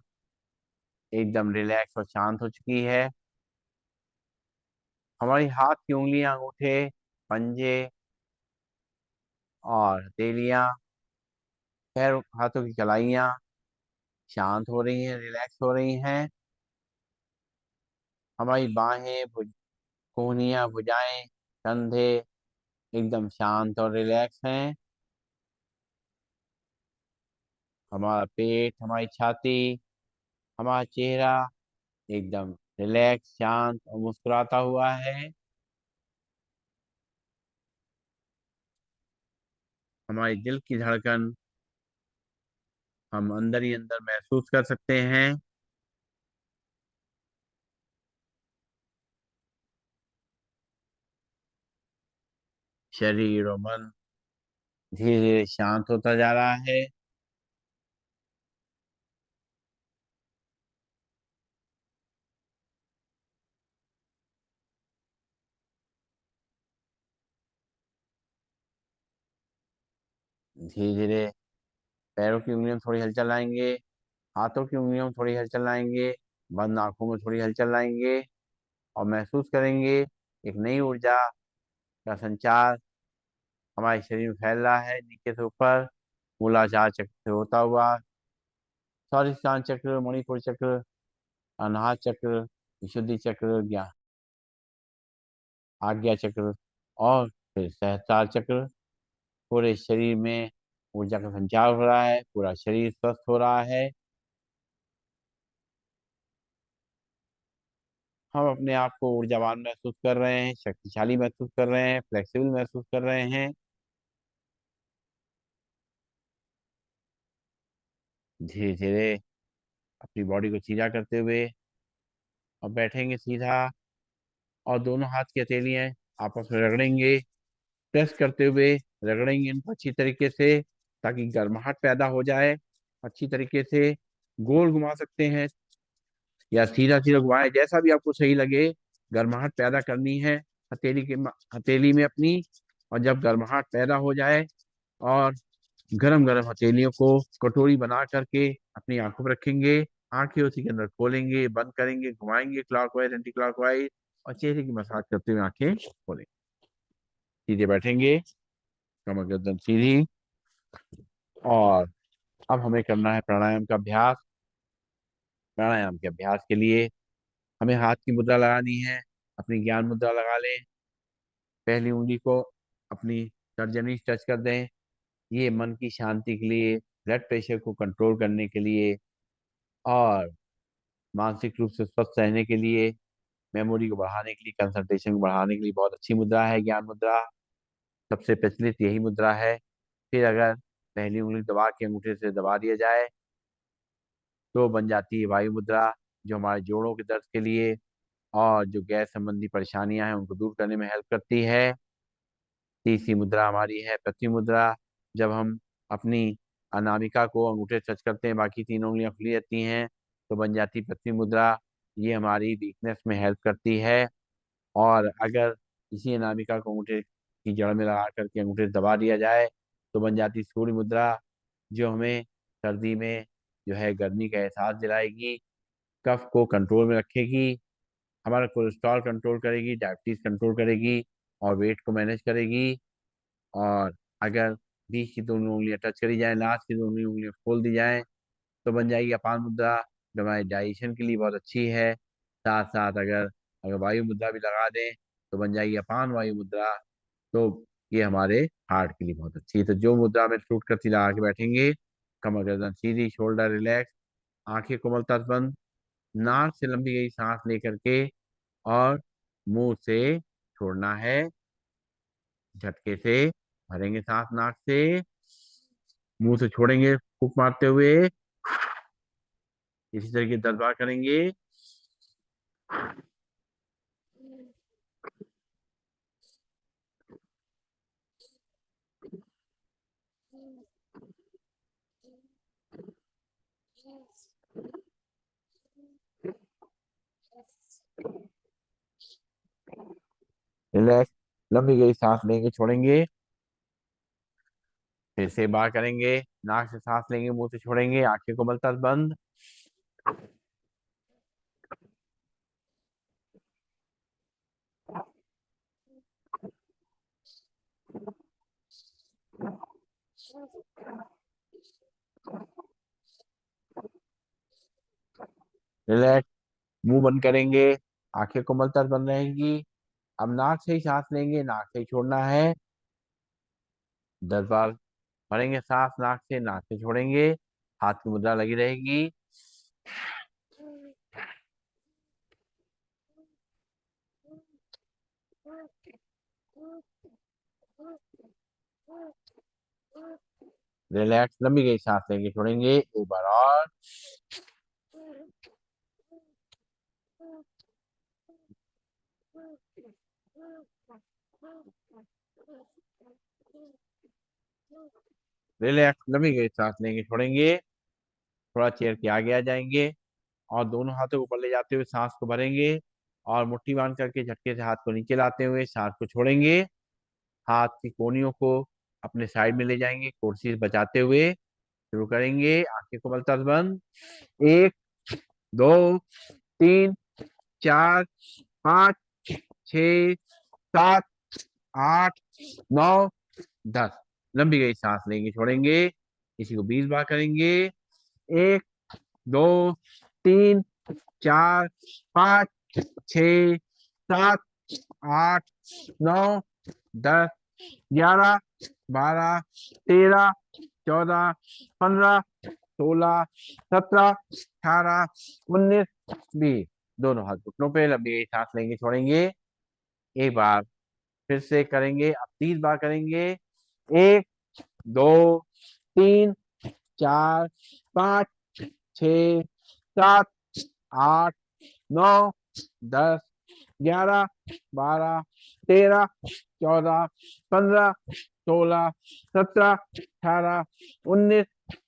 एकदम रिलैक्स और शांत हो चुकी है। हमारी हाथ की उंगलियां, अंगूठे, पंजे और हथेलियां, पैर हाथों की कलाइयां शांत हो रही हैं, रिलैक्स हो रही हैं। हमारी बाहें, कोहनियां, भुजाएं, कंधे एकदम शांत और रिलैक्स हैं। हमारा पेट, हमारी छाती, हमारा चेहरा एकदम रिलैक्स, शांत और मुस्कुराता हुआ है। हमारी दिल की धड़कन हम अंदर ही अंदर महसूस कर सकते हैं। शरीर और मन धीरे धीरे शांत होता जा रहा है। धीरे धीरे पैरों की उंगलियों में थोड़ी हलचल लाएंगे, हाथों की उंगलियों में थोड़ी हलचल लाएंगे, बंद आंखों में थोड़ी हलचल लाएंगे और महसूस करेंगे एक नई ऊर्जा का संचार हमारे शरीर में फैल रहा है, नीचे से ऊपर मूलाधार चक्र से होता हुआ स्वादिष्टान चक्र, मणिपुर चक्र, अनाहत चक्र, विशुद्धि चक्र, ज्ञान आज्ञा चक्र और फिर सहस्त्रार चक्र। पूरे शरीर में ऊर्जा का संचार हो रहा है, पूरा शरीर स्वस्थ हो रहा है। हम अपने आप को ऊर्जावान महसूस कर रहे हैं, शक्तिशाली महसूस कर रहे हैं, फ्लेक्सिबल महसूस कर रहे हैं। धीरे धीरे अपनी बॉडी को सीधा करते हुए और बैठेंगे सीधा और दोनों हाथ की हथेलियां आपस में रगड़ेंगे, प्रेस करते हुए रगड़ेंगे इनको अच्छी तरीके से ताकि गर्माहट पैदा हो जाए। अच्छी तरीके से गोल घुमा सकते हैं या सीधा सीधा घुमाएं, जैसा भी आपको सही लगे। गर्माहट पैदा करनी है हथेली में अपनी। और जब गर्माहट पैदा हो जाए और गरम गरम हथेलियों को कटोरी बना करके अपनी आंखों पर रखेंगे, आंखें उसी के अंदर खोलेंगे, बंद करेंगे, घुमाएंगे क्लॉकवाइज एंटी क्लॉकवाइज और चेहरे की मसाज करते हुए आंखें खोलेंगे। सीधे बैठेंगे, कमर गर्दन सीधी। और अब हमें करना है प्राणायाम का अभ्यास। प्राणायाम के अभ्यास के लिए हमें हाथ की मुद्रा लगानी है। अपनी ज्ञान मुद्रा लगा लें। पहली उंगली को अपनी तर्जनी टच कर दें। ये मन की शांति के लिए, ब्लड प्रेशर को कंट्रोल करने के लिए और मानसिक रूप से स्वस्थ रहने के लिए, मेमोरी को बढ़ाने के लिए, कंसंट्रेशन को बढ़ाने के लिए बहुत अच्छी मुद्रा है ज्ञान मुद्रा। सबसे प्रचलित यही मुद्रा है। फिर अगर पहली उंगली दबा के अंगूठे से दबा दिया जाए तो बन जाती है वायु मुद्रा, जो हमारे जोड़ों के दर्द के लिए और जो गैस संबंधी परेशानियां हैं उनको दूर करने में हेल्प करती है। तीसरी मुद्रा हमारी है पृथ्वी मुद्रा। जब हम अपनी अनामिका को अंगूठे से टच करते हैं, बाकी तीनों उंगलियां खुली रहती हैं, तो बन जाती पृथ्वी मुद्रा। ये हमारी वीकनेस में हेल्प करती है। और अगर इसी अनामिका को अंगूठे की जड़ में लगा करके अंगूठे से दबा दिया जाए तो बन जाती सूर्य मुद्रा, जो हमें सर्दी में जो है गर्मी का एहसास दिलाएगी, कफ को कंट्रोल में रखेगी, हमारा कोलेस्ट्रॉल कंट्रोल करेगी, डायबिटीज कंट्रोल करेगी और वेट को मैनेज करेगी। और अगर बीच की दोनों उंगलियां टच करी जाए, लास्ट की दोनों उंगलियां खोल दी जाए तो बन जाएगी अपान मुद्रा, जो हमारे डाइजेशन के लिए बहुत अच्छी है। साथ साथ अगर अगर वायु मुद्रा भी लगा दें तो बन जाएगी अपान वायु मुद्रा। तो ये हमारे हार्ट के लिए बहुत अच्छी है। तो जो मुद्रा में सूट करती लगा के बैठेंगे, कमर गर्दन सीधी, शोल्डर रिलैक्स, आंखें कोमलता से बंद, नाक से लंबी गई सांस लेकर के और मुंह से छोड़ना है। झटके से भरेंगे सांस नाक से, मुंह से छोड़ेंगे फूंक मारते हुए। इसी तरीके 10 बार करेंगे। रिलैक्स, लंबी गई सांस लेंगे, छोड़ेंगे, फिर से बार करेंगे। नाक से सांस लेंगे, मुंह से छोड़ेंगे, आंखें को मलता बंद। रिलैक्स, मुंह बंद करेंगे, आंखें कोमलता से बंद रहेंगी। अब नाक से ही सांस लेंगे, नाक से ही छोड़ना है। 10 बार भरेंगे सांस नाक से, नाक से छोड़ेंगे, हाथ की मुद्रा लगी रहेगी। रिलैक्स, लंबी गई सांस लेंगे, छोड़ेंगे, एक बार और। रिलैक्स, लंबी गई सांस लेंगे, छोड़ेंगे, थोड़ा चेयर के आगे आ जाएंगे और दोनों हाथों को ऊपर ले जाते हुए सांस को भरेंगे और मुट्ठी बांध करके झटके से हाथ को नीचे लाते हुए सांस को छोड़ेंगे। हाथ की कोहनियों को अपने साइड में ले जाएंगे, कोशिश बचाते हुए शुरू करेंगे। आंखें को मलता बंद। एक, दो, तीन, चार, पाँच, छ, सात, आठ, नौ, 10। लंबी गई सांस लेंगे, छोड़ेंगे, इसी को 20 बार करेंगे। एक, दो, तीन, चार, पाँच, छ, सात, आठ, नौ, 10, 11, 12, 13, 14, 15, 16, 17, 18, 19, 20। दोनों हाथ घुटनों पे, लंबी सांस लेंगे, छोड़ेंगे, एक बार फिर से करेंगे, अब 30 बार करेंगे। एक, दो, तीन, चार, पाँच, छ, सात, आठ, नौ, 10, 11, 12, 13, 14, 15, 16, 17, 18, 19,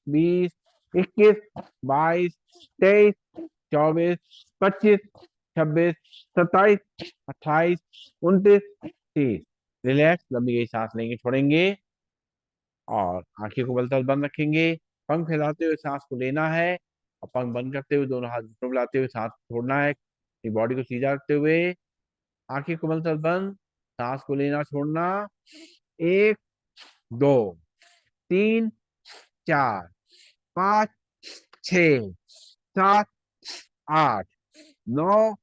20, 21, 22, 23, 24, 25, 26, 27, 28, 29, 30। रिलैक्स, लंबी गई सांस लेंगे, छोड़ेंगे और आंखें को बलता बंद रखेंगे। पंख फैलाते हुए सांस को लेना है और पंख बंद करते हुए दोनों हाथ घुटनों में लाते हुए सांस को छोड़ना है। बॉडी को सीधा रखते हुए आंखें को मलता बंद, सांस को लेना छोड़ना। एक, दो, तीन, चार, पाँच, छ, सात, आठ, नौ,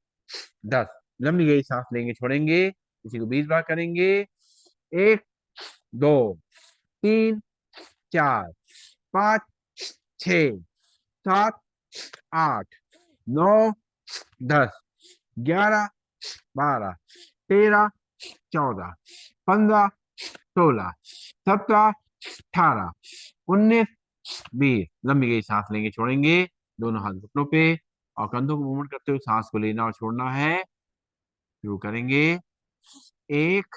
10। लंबी गई सांस लेंगे, छोड़ेंगे, इसी को 20 बार करेंगे। एक, दो, तीन, चार, पाँच, छ, सात, आठ, नौ, 10, 11, 12, 13, 14, 15, 16, 17, 18, 19, 20। लंबी गई सांस लेंगे, छोड़ेंगे, दोनों हाथ घुटनों पे और कंधों को मूवमेंट करते हुए सांस को लेना और छोड़ना है। शुरू करेंगे। एक,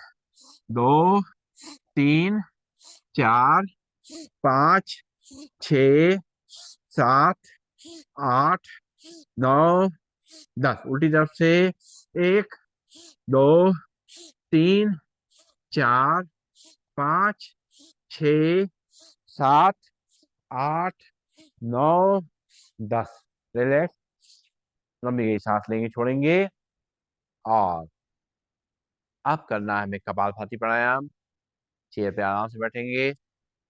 दो, तीन, चार, पाँच, छ, सात, आठ, नौ, 10। उल्टी तरफ से। एक, दो, तीन, चार, पाँच, छ, सात, आठ, नौ, 10। रिलैक्स, लंबी गई सांस लेंगे, छोड़ेंगे और अब करना है हमें कपालभाति प्राणायाम। चेयर पे आराम से बैठेंगे,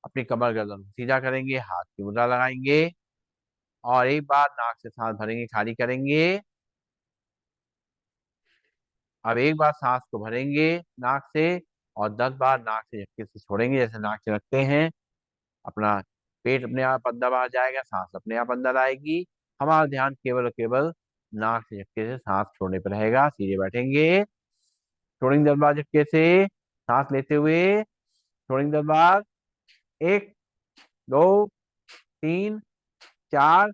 अपनी कमर गर्दन को सीधा करेंगे, हाथ की मुद्रा लगाएंगे और एक बार नाक से सांस भरेंगे, खाली करेंगे। अब एक बार सांस को भरेंगे नाक से और 10 बार नाक से झटके से छोड़ेंगे, जैसे नाक से रखते हैं। अपना पेट अपने आप अंदर आ जाएगा, सांस अपने आप अंदर आएगी। हमारा ध्यान केवल और केवल नाक से झटके से सांस छोड़ने पर रहेगा। सीधे बैठेंगे, छोड़ेंगे 10 बार झटके से, सांस लेते हुए छोड़ेंगे 10 बार। एक, दो, तीन, चार,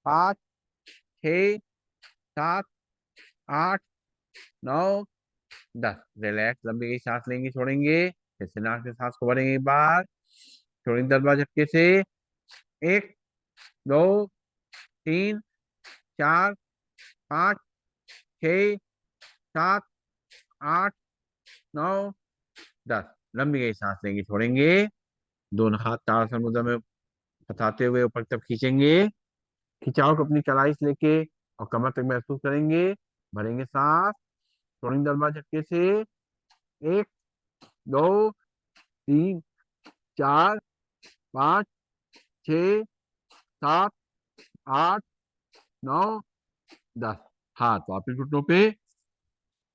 पाँच, छ, सात, आठ, नौ, 10। रिलैक्स, लंबी गई सांस लेंगे, छोड़ेंगे, फिर से नाक से सांस को भरेंगे एक बार, छोड़ेंगे 10 बार झटके से। एक, दो, तीन, चार, पाँच, छ, सात, आठ, नौ, 10। लंबी गई सांस लेंगे, छोड़ेंगे, दोनों हाथ ताड़ासन मुद्रा में फंसाते हुए ऊपर की तरफ खींचेंगे। खिंचाव को अपनी कलाई से लेके और कमर तक महसूस करेंगे। भरेंगे सांस, छोड़ेंगे 10 बार झटके से। एक, दो, तीन, चार, पाँच, छ, सात, आठ, नौ, 10। हाथ वापिस घुटनों पे,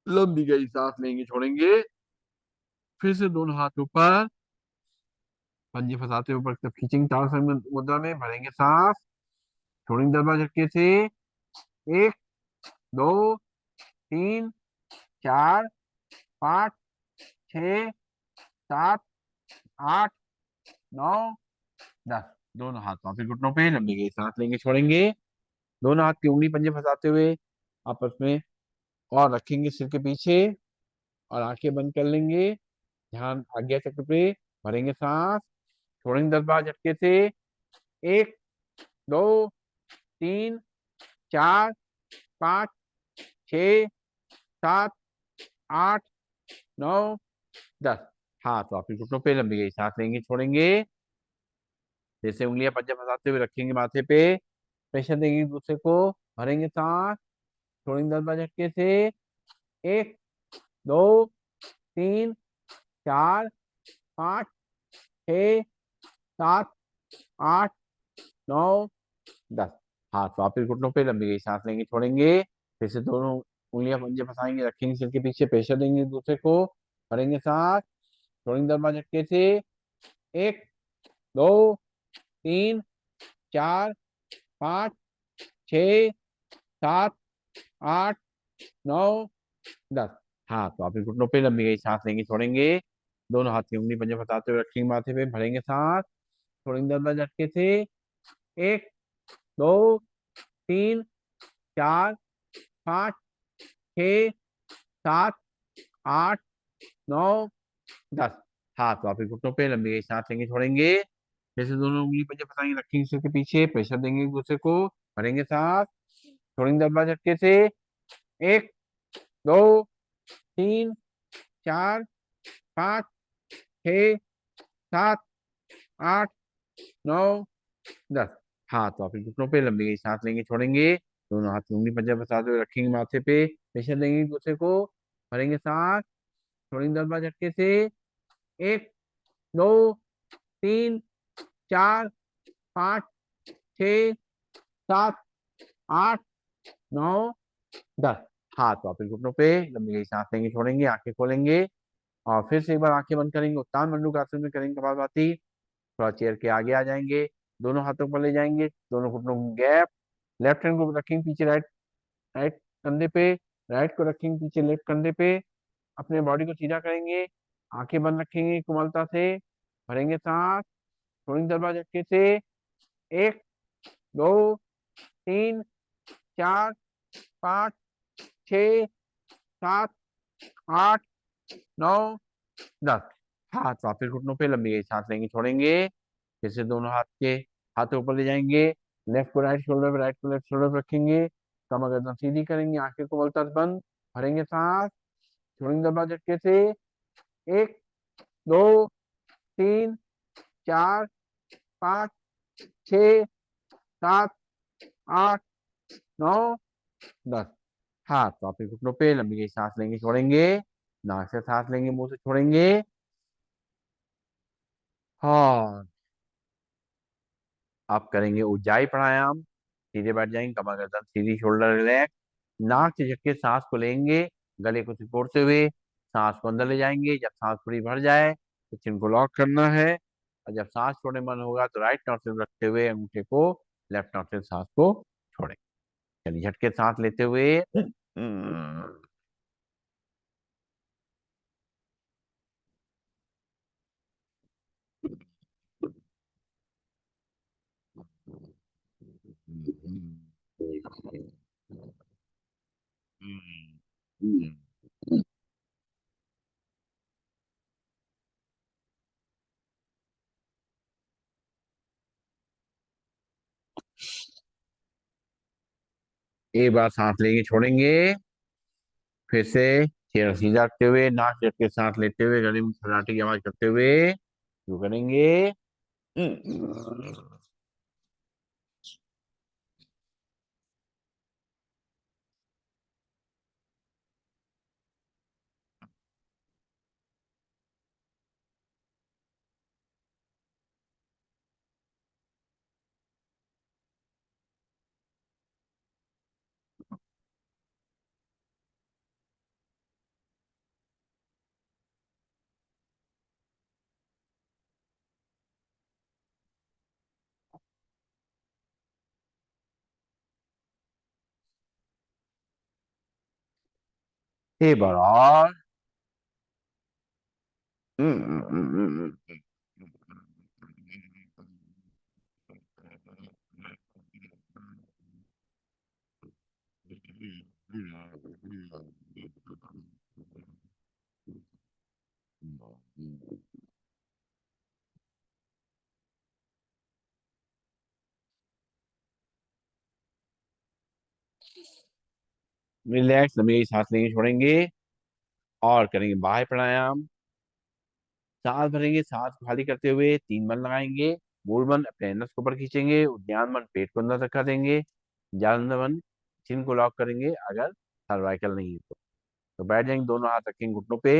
लंबी गई सांस लेंगे, छोड़ेंगे, फिर से दोनों हाथ ऊपर, पंजे फंसाते हुए ऊपर की तरफ खींचेंगे ताड़ासन मुद्रा में। भरेंगे सांस, छोड़ेंगे 10 बार झटके से। एक, दो, तीन, चार, पाँच, छ, सात, आठ, 9, 10। दोनों हाथ वापिस घुटनों पे, लंबी गई सांस लेंगे, छोड़ेंगे। दोनों हाथ की उंगली पंजे फंसाते हुए आपस में और रखेंगे सिर के पीछे और आंखें बंद कर लेंगे। ध्यान आज्ञा चक्र पे, भरेंगे सांस, छोड़ेंगे 10 बार झटके से। 1, 2, 3, 4, 5, 6, 7, 8, 9, 10। हाथ वापिस घुटनों पे, लंबी गई सांस लेंगे, छोड़ेंगे। जैसे उंगलियां पंजा फंसाते हुए रखेंगे माथे पे, प्रेशर देंगे एक दूसरे को, भरेंगे सांस, छोड़ेंगे 10 बार झटके से। 1, 2, 3, 4, 5, 6, 7, 8, 9, 10। हाथ वापिस घुटनों पे, लंबी गई सांस लेंगे, छोड़ेंगे। फिर से दोनों उंगलियां पंजे फंसाएंगे, रखेंगे सिर के पीछे, प्रेशर देंगे एक दूसरे को, भरेंगे सांस, छोड़ेंगे 10 बार झटके से। 1, 2, 3, 4, 5, 6, 7, 8, 9, 10। हाँ तो आप घुटनों पे, लंबी गई सांस लेंगे, छोड़ेंगे। दोनों हाथ की उंगली पंजे फंसाते हुए रखेंगे माथे पे, भरेंगे सांस, छोड़ेंगे 10 बार झटके से। 1, 2, 3, 4, 5, 6, 7, 8, 9, 10। हाँ तो आप घुटनों पे, लंबी गई सांस लेंगे, छोड़ेंगे। जैसे दोनों उंगली पंजे फंसाएंगे, रखेंगे सिर के पीछे, प्रेशर देंगे एक दूसरे को, भरेंगे सांस, छोड़ेंगे 10 बार झटके से। 1, 2, 3, 4, 5, 6, 7, 8, 9, 10। हाँ तो आप घुटनों पे, लंबी गई सांस लेंगे, छोड़ेंगे। दोनों हाथ की उंगली पंजा फंसाते हुए रखेंगे माथे पे, प्रेशर देंगे एक दूसरे को, भरेंगे सांस, छोड़ेंगे 10 बार झटके से। 1, 2, 3, 4, 5, 6, 7, 8, 9, 10। हाँ तो आप घुटनों पे, लंबी गई सांस लेंगे, छोड़ेंगे, आंखें खोलेंगे और फिर से एक बार आंखें बंद करेंगे, उत्तान मंडूकासन में करेंगे कपालभाति। थोड़ा चेयर के आगे आ जाएंगे, दोनों हाथों पर ले जाएंगे, दोनों घुटनों को गैप, लेफ्ट हैंड को रखेंगे पीछे, राइट राइट कंधे पे, राइट को रखेंगे पीछे लेफ्ट कंधे पे, अपने बॉडी को सीधा करेंगे, आंखें बंद रखेंगे कोमलता से, भरेंगे सांस, छोड़ेंगे दरवाजे झटके से। 1, 2, 3, 4, 5, 6, 7, 8, 9, 10। हाथ वापिस घुटनों पे, लंबी गई सांस लेंगे, छोड़ेंगे। फिर से दोनों हाथ के हाथ ऊपर ले जाएंगे, लेफ्ट को राइट शोल्डर पे, राइट को लेफ्ट शोल्डर पे रखेंगे, कमर गर्दन सीधी करेंगे, आंखें को बलता बंद, भरेंगे सांस, छोड़ेंगे दबा झटके से। 1, 2, 3, 4, 5, 6, 7, 8, 9, 10। हाथ वापिस घुटनों पे, लंबी गई सांस लेंगे, छोड़ेंगे। नाक से सांस लेंगे, मुंह से छोड़ेंगे। हाँ आप करेंगे उज्जाई प्राणायाम, सीधे बैठ जाएंगे, कमर गर्दन सीधी, शोल्डर रिलैक्स, नाक से झटके सांस को लेंगे, गले को सिकोड़ते हुए सांस को अंदर ले जाएंगे। जब सांस पूरी भर जाए तो चिन को लॉक करना है, और जब सांस छोड़ने मन होगा तो राइट नॉस्ट्रिल रखते हुए अंगूठे को लेफ्ट नॉस्ट्रिल सांस को छोड़ें। चलिए झटके सांस लेते हुए एक बार सांस लेंगे, छोड़ेंगे। फिर से चेहरा सीधा रखते हुए, नाक से झटके सांस लेते हुए, गले में खर्राटे की आवाज करते हुए शुरू करेंगे। एक बार और। रिलैक्स, लंबी सांस लेंगे, छोड़ेंगे और करेंगे बाह्य प्राणायाम। सांस भरेंगे, सांस को खाली करते हुए 3 बार लगाएंगे। मूल मन अपने नस को ऊपर खींचेंगे, उद्यान मन पेट को अंदर धक्का देंगे, ज्यादा मन चिन को लॉक करेंगे अगर सर्वाइकल नहीं है तो बैठ जाएंगे, दोनों हाथ रखेंगे घुटनों पे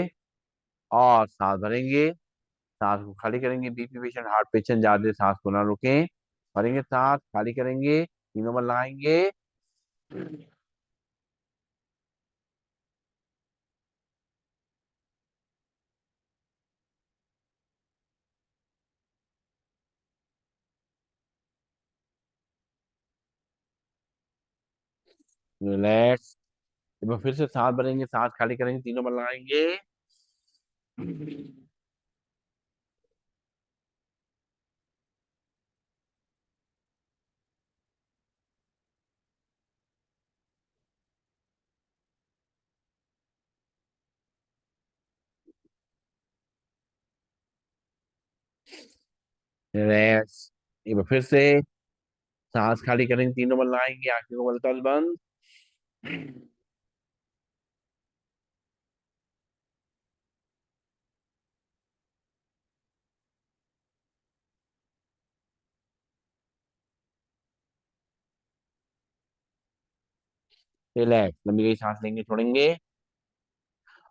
और सांस भरेंगे। सांस को खाली करेंगे, बीपी पेशेंट, हार्ट पेशेंट ज्यादा देर सांस को ना रोकें। भरेंगे सांस, खाली करेंगे, 3 बार लगाएंगे। रिलैक्स। एक बार फिर से सांस भरेंगे, सांस खाली करेंगे, 3 बार लगाएंगे। रिलैक्स। एक बार फिर से सांस खाली करेंगे, 3 बार लगाएंगे, आंखें को मलतल बंद। रिलैक्स, लंबी गई सांस लेंगे, छोड़ेंगे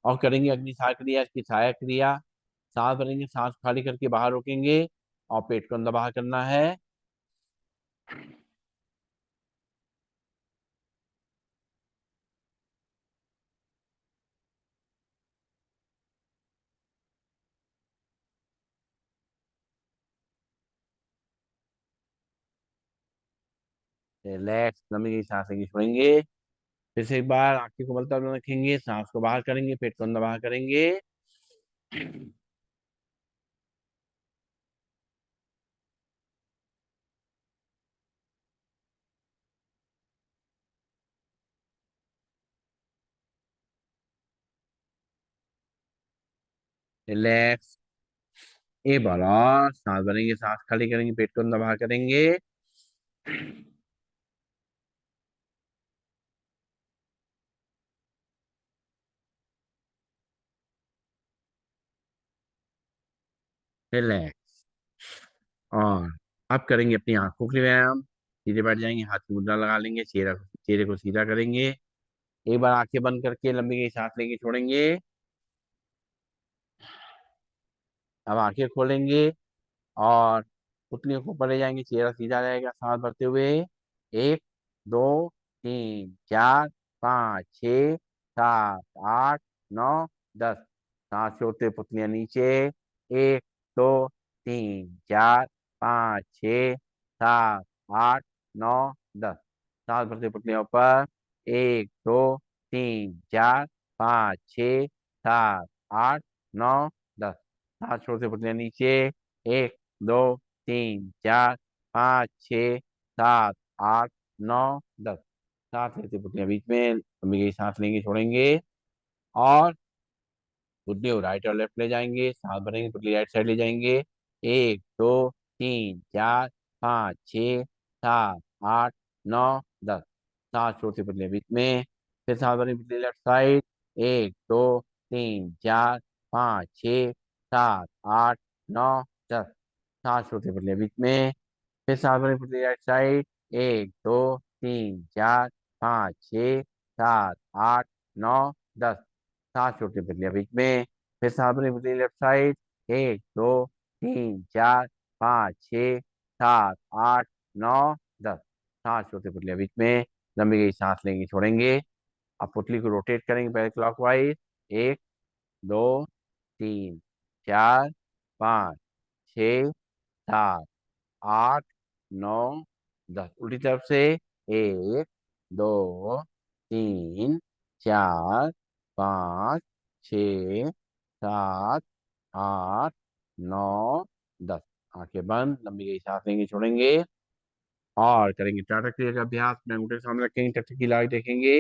और करेंगे अग्नि सार क्रिया की सहायक क्रिया। सांस भरेंगे, सांस खाली करके बाहर रोकेंगे और पेट को अंदर बाहर करना है। रिलैक्स, लंबी गई सांस लेंगे, छोड़ेंगे। फिर से एक बार आंखें को मलतब रखेंगे, सांस को बाहर करेंगे, पेट को अंदर बाहर करेंगे। रिलैक्स। एक बार और सांस भरेंगे, सांस खाली करेंगे, पेट को अंदर बाहर करेंगे। रिलैक्स। और अब करेंगे अपनी आंखों के लिए व्यायाम। सीधे बैठ जाएंगे, हाथ की मुद्रा लगा लेंगे, चेहरे को सीधा करेंगे। एक बार आंखें बंद करके लंबी गई सांस लेंगे, छोड़ेंगे। अब आंखें खोलेंगे और पुतलियों को ऊपर ले जाएंगे, चेहरा सीधा रहेगा, सांस भरते हुए। 1, 2, 3, 4, 5, 6, 7, 8, 9, 10। सांस छोड़ते हुए पुतलियां नीचे। 1, 2, 3, 4, 5, 6, 7, 8, 9, 10। सांस भरते हुए पुतलियां ऊपर। 1, 2, 3, 4, 5, 6, 7, 8, 9, 10। सांस छोड़ते हुए पुतलियां नीचे। 1, 2, 3, 4, 5, 6, 7, 8, 9, 10। सांस लेते पुतलियां बीच में, लंबी गई सांस लेंगे, छोड़ेंगे और पुतली को राइट और लेफ्ट ले जाएंगे, सांस भरेंगे, पुतली राइट साइड ले जाएंगे। 1, 2, 3, 4, 5, 6, 7, 8, 9, 10। सांस छोड़ते पुतलियां बीच में, फिर सांस भरेंगे, पुतली लेफ्ट साइड। 1, 2, 3, 4, 5, 6, 7, 8, 9, 10। सांस छोड़ते पुतलियां बीच में, फिर सांस भरेंगे, पुतली राइट साइड। 1, 2, 3, 4, 5, 6, 7, 8, 9, 10। सांस छोड़ते पुतलियां बीच में, फिर सांस भरेंगे, पुतली लेफ्ट साइड। 1, 2, 3, 4, 5, 6, 7, 8, 9, 10। सांस छोड़ते पुतलियां बीच में, लंबी गई सांस लेंगे, छोड़ेंगे। अब पुतली को रोटेट करेंगे पहले क्लॉकवाइज। 1, 2, 3, 4, 5, 6, 7, 8, 9, 10। उल्टी तरफ से। 1, 2, 3, 4, 5, 6, 7, 8, 9, 10। आंखें बंद, लंबी गई सांस लेंगे, छोड़ेंगे और करेंगे टाटा क्रिया का अभ्यास। अपने अंगूठे के सामने रखेंगे, टकटकी लाइट देखेंगे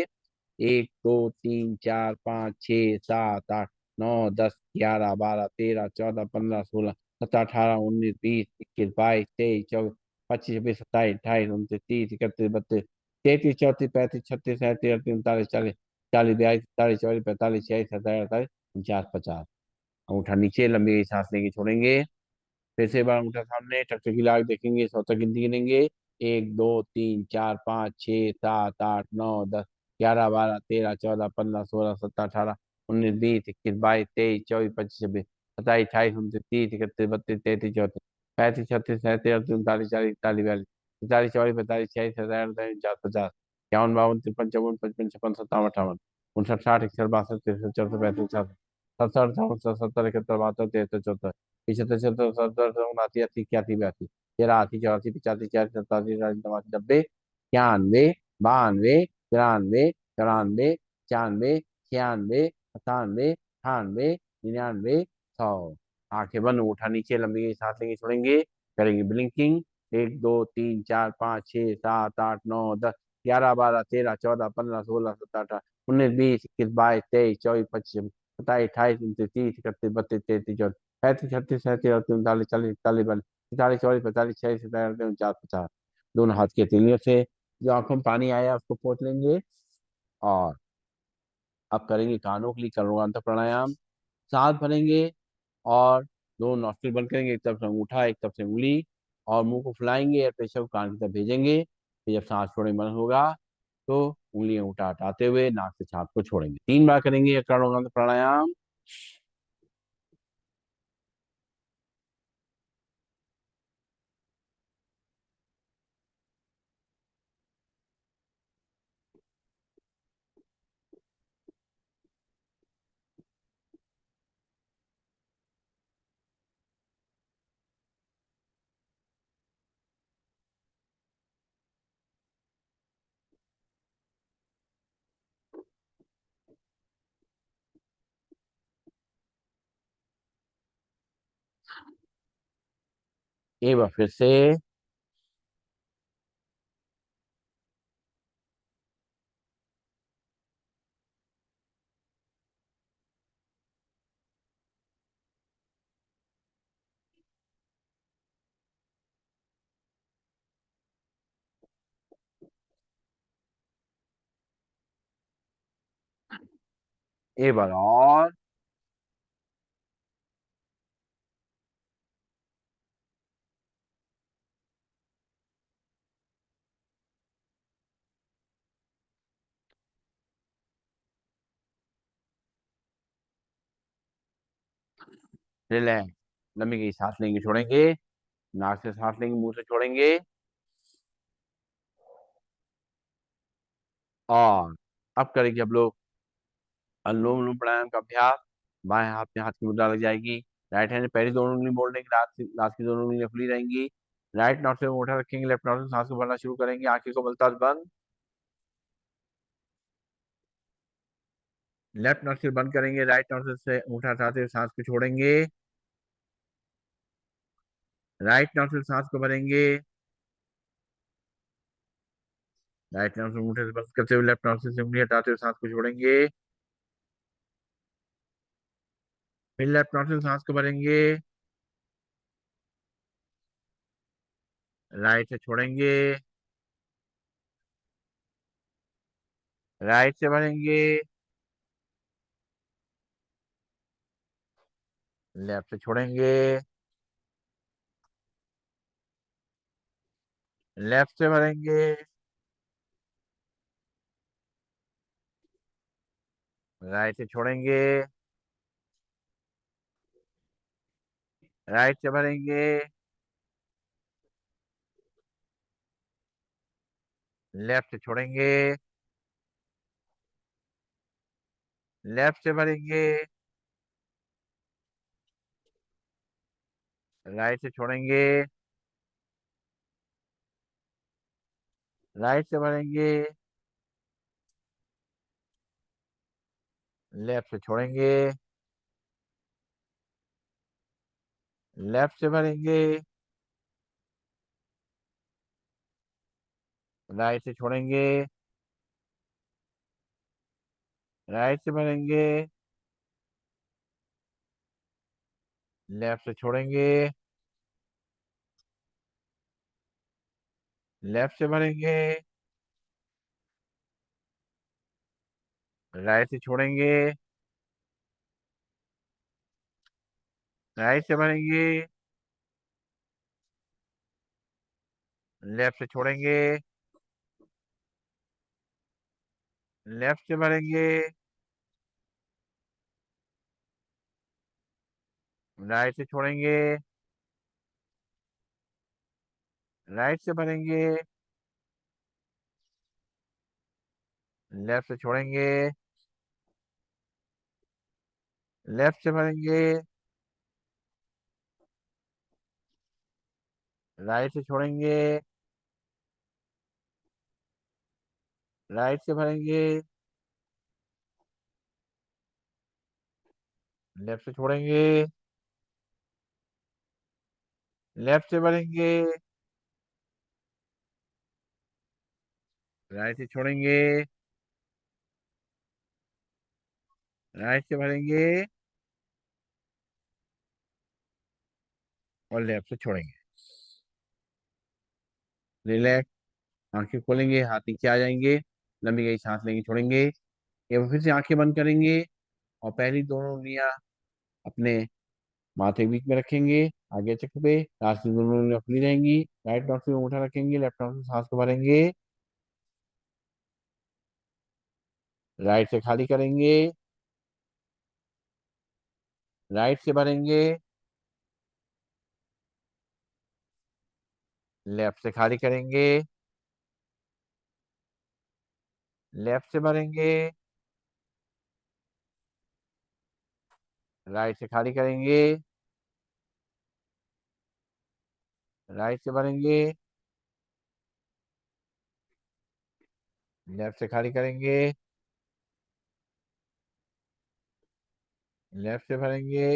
एक, दो, तीन, चार, पाँच, छः, सात, आठ, नौ, 10, 11, 12, 13, 14, 15, 16, 17, 18, 19, 20, 21, 22, 23, 24, 25, 26, 27, 28, 29, 30, 31, 32, 33, 34, 35, 36, 37, 38, 39, 40, 40, 42, 43, 44, 45, 46, 47, 48, 49, 50। अंगूठा नीचे, लंबी सांस लेंगे, छोड़ेंगे। फिर से एक बार अंगूठा सामने, टक की लाग देखेंगे, 100 तक गिनती गिनेंगे। एक, दो, तीन, चार, पाँच, छः, सात, आठ, नौ, 10, 11, 12, 13, 14, 15, 16, 17, 18, 19, 20, 21, 22, 23, 24, 25, 26, 27, 28, 29, 30, 31, 32, 33, 34, 35, 36, 37, 38, 39, 40, 41, 42, 43, 44, 45, 46, 47, 48, 49, 50, 51, 52, 53, 54, 55, 56, 57, 58, 59, 60, 61, 62, 63, 64, 35, 67, 67, 68, 70, 71, 72, 73, 74, 75, 76, 77, 79, 80, 81, 82, 83, 84, 85, 86, 87, 88, 89, 90, 91, 92, 93, 94, 95, 96, 97, 98, 99, 100। आंखें बंद, उठा नीचे, लंबी सांस लेंगे, छोड़ेंगे। करेंगे ब्लिंकिंग। एक, दो, तीन, चार, पाँच, छः, सात, आठ, नौ, 10, 11, 12, 13, 14, 15, 16, 17, 18, 19, 20, 21, 22, 23, 24, 25, 27, 28, 29, 30, 31, 32, 33, 34, 35, 36, 37, 38, 39, 40, 41, 42, 43, 44, 45, 46, 47, 49, 50। दोनों हाथ के तीलियों से जो आंखों में पानी आया उसको पोंछ लेंगे। और अब करेंगे कानों के लिए करोगांत प्राणायाम। सांस भरेंगे और दोनों नॉस्ट्रिल बंद करेंगे, एक तरफ से अंगूठा एक तरफ से उंगली, और मुंह को फुलाएंगे और प्रेशर को कान की तरफ भेजेंगे। फिर जब सांस छोड़ने मन होगा तो उंगली अंगूठा हटाते हुए नाक से सांस को छोड़ेंगे। 3 बार करेंगे ये करोगांत प्राणायाम। एक बार फिर से। एक बार और। रिलैक्स। लंबी की सांस लेंगे, छोड़ेंगे। नाक से सांस लेंगे, मुंह से छोड़ेंगे। और अब करेंगे हम लोग अनुलोम विलोम प्राणायाम का अभ्यास। बाएं हाथ में हाथ की मुद्रा लग जाएगी। राइट हैंड में पहली दोनों उंगली मोड़ लेंगे, लास्ट की दोनों उंगलियां खुली रहेंगी। राइट नॉट से अंगूठा रखेंगे, लेफ्ट नॉट से सांस को भरना शुरू करेंगे। आंखें को बलता बंद। लेफ्ट नॉट से बंद करेंगे, राइट नॉट से अंगूठा हटाते हुए सांस को छोड़ेंगे। राइट नॉट से सांस को भरेंगे। राइट नॉट से अंगूठे से बंद करते हुए लेफ्ट नॉट से उंगली हटाते हुए सांस को छोड़ेंगे। फिर लेफ्ट नॉट से सांस को भरेंगे। राइट से छोड़ेंगे। राइट से भरेंगे। लेफ्ट से छोड़ेंगे। लेफ्ट से भरेंगे। राइट से छोड़ेंगे। राइट से भरेंगे। लेफ्ट से छोड़ेंगे। लेफ्ट से भरेंगे। राइट से छोड़ेंगे। राइट से भरेंगे। लेफ्ट से छोड़ेंगे। लेफ्ट से भरेंगे। राइट से छोड़ेंगे। राइट से भरेंगे, लेफ्ट से छोड़ेंगे, लेफ्ट से भरेंगे, राइट से छोड़ेंगे, राइट से भरेंगे, लेफ्ट से छोड़ेंगे, लेफ्ट से भरेंगे, राइट से छोड़ेंगे, राइट से भरेंगे, लेफ्ट से छोड़ेंगे, लेफ्ट से भरेंगे, राइट से छोड़ेंगे, राइट से भरेंगे, लेफ्ट से छोड़ेंगे, लेफ्ट से भरेंगे, राइट से छोड़ेंगे, राइट से भरेंगे और लेफ्ट से छोड़ेंगे। रिलैक्स, आंखें खोलेंगे, हाथ नीचे आ जाएंगे, लंबी गई सांस लेंगे, छोड़ेंगे। एक बार फिर से आंखें बंद करेंगे और पहली दोनों उंगलियां अपने माथे के बीच में रखेंगे, आगे चक्र पे। लास्ट में दोनों उंगलियां खुली रहेंगी। राइट नोट से अंगूठा रखेंगे, लेफ्ट नोट से सांस को भरेंगे, राइट से खाली करेंगे, राइट से भरेंगे, लेफ्ट से खाली करेंगे, लेफ्ट से भरेंगे, राइट से खाली करेंगे, राइट से भरेंगे, लेफ्ट से खाली करेंगे, लेफ्ट से भरेंगे,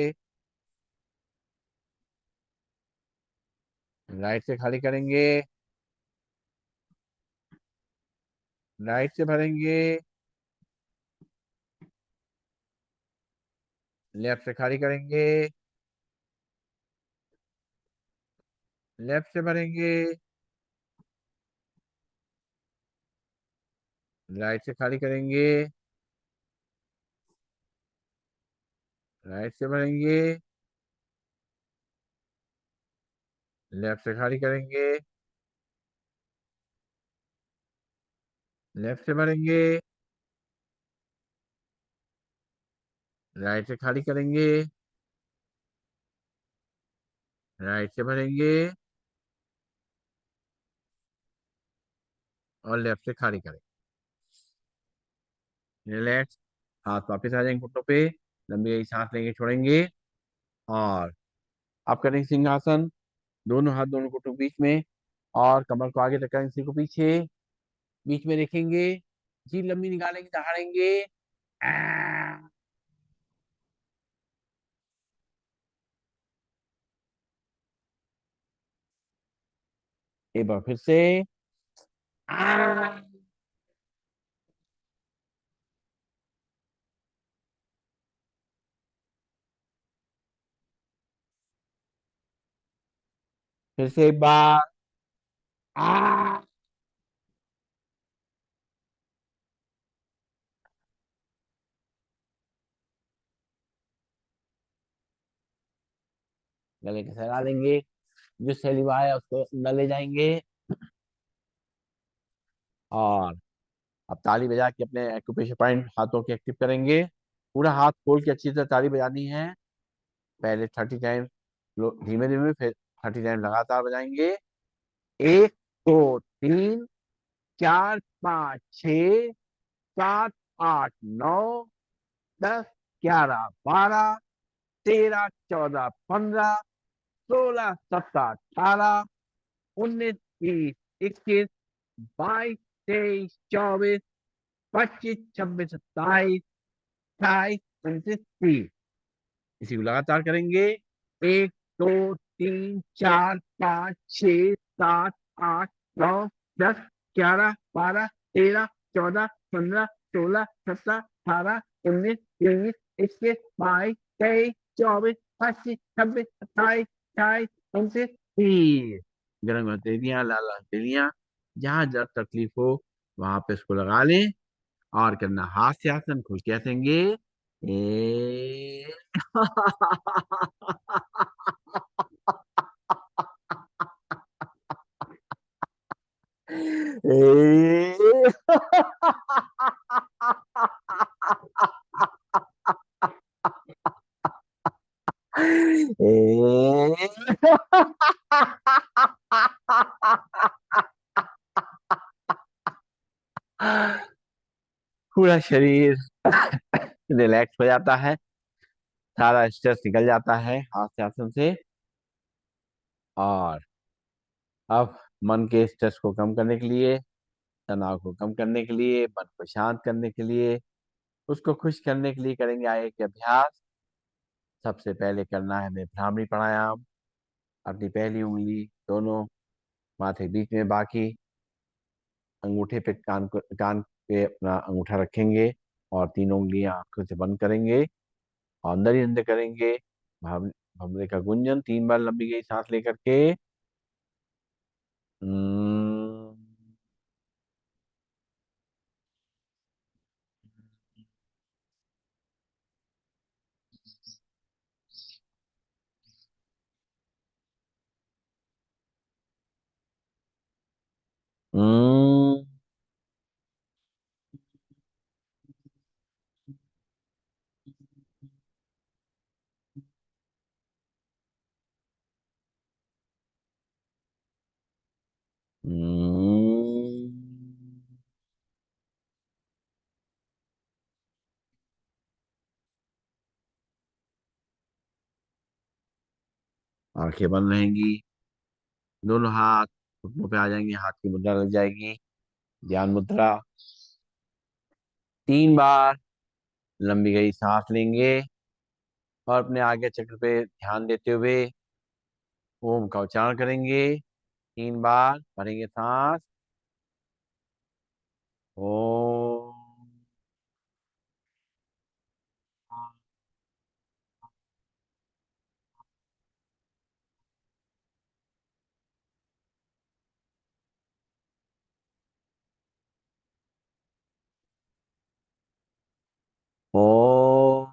राइट से खाली करेंगे, राइट से भरेंगे, लेफ्ट से खाली करेंगे, लेफ्ट से भरेंगे, राइट से खाली करेंगे, राइट से भरेंगे, लेफ्ट से खाली करेंगे, लेफ्ट से भरेंगे, राइट से खाली करेंगे, राइट से भरेंगे और लेफ्ट से खाली करेंगे। रिलैक्स, हाथ वापस आ जाएंगे घुटनों पे, लंबी गई सांस लेंगे, छोड़ेंगे और आप करेंगे सिंहासन। दोनों हाथ दोनों घुटनों के बीच में और कमर को आगे रखेंगे, सिर को पीछे, बीच में रखेंगे, जीभ लंबी निकालेंगे, दहाड़ेंगे। आ, एक बार फिर से। आ, फिर से एक बार। आ, गले के सहला लेंगे, जो सैलिवा है उसको अंदर ले जाएंगे और अब ताली बजा के अपने एक्यूप्रेशर पॉइंट हाथों के एक्टिव करेंगे। पूरा हाथ खोल के अच्छी तरह ताली बजानी है। पहले 30 टाइम धीमे धीमे, फिर 30 टाइम लगातार बजाएंगे। 1 2 3 4 5 6 7 8 9 10 11 12 13 14 15 16 17 18 19 20 21 22 23 24 25 26 27 28 29 30। इसी को लगातार करेंगे। 1 2 3 4 5 6 7 8 9 10 11 12 13 14 15 16 17 18 19 20 21 22 23 24 25 26 27 28 29 30। गरम हथेलियां, लाल हथेलियां, जहां जब तकलीफ हो वहां पे इसको लगा लें। और करना हास्य आसन, खुल के हंसेंगे। ए ए पूरा शरीर रिलैक्स हो जाता है, सारा स्ट्रेस निकल जाता है हास्य आसन से। और अब मन के स्ट्रेस को कम करने के लिए, तनाव को कम करने के लिए, मन को शांत करने के लिए, उसको खुश करने के लिए करेंगे आगे के अभ्यास। सबसे पहले करना है हमें भ्रामरी प्राणायाम। अपनी पहली उंगली दोनों माथे के बीच में, बाकी अंगूठे पे कान पे अपना अंगूठा रखेंगे और तीनों उंगलियां आंखों से बंद करेंगे और अंदर ही अंदर करेंगे। भमरे का गुंजन 3 बार लंबी गई सांस लेकर के। हम्म, हम्म, हम्म। आंखें बंद रहेंगी, दोनों हाथ घुटनों पे आ जाएंगे, हाथ की मुद्रा लग जाएगी, ध्यान मुद्रा। 3 बार लंबी गई सांस लेंगे और अपने आगे चक्र पे ध्यान देते हुए ओम का उच्चारण करेंगे। 3 बार भरेंगे सांस। ओम। ओम।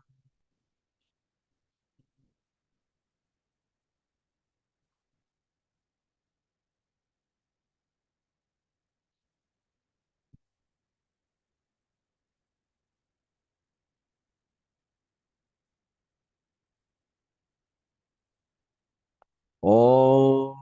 ओम।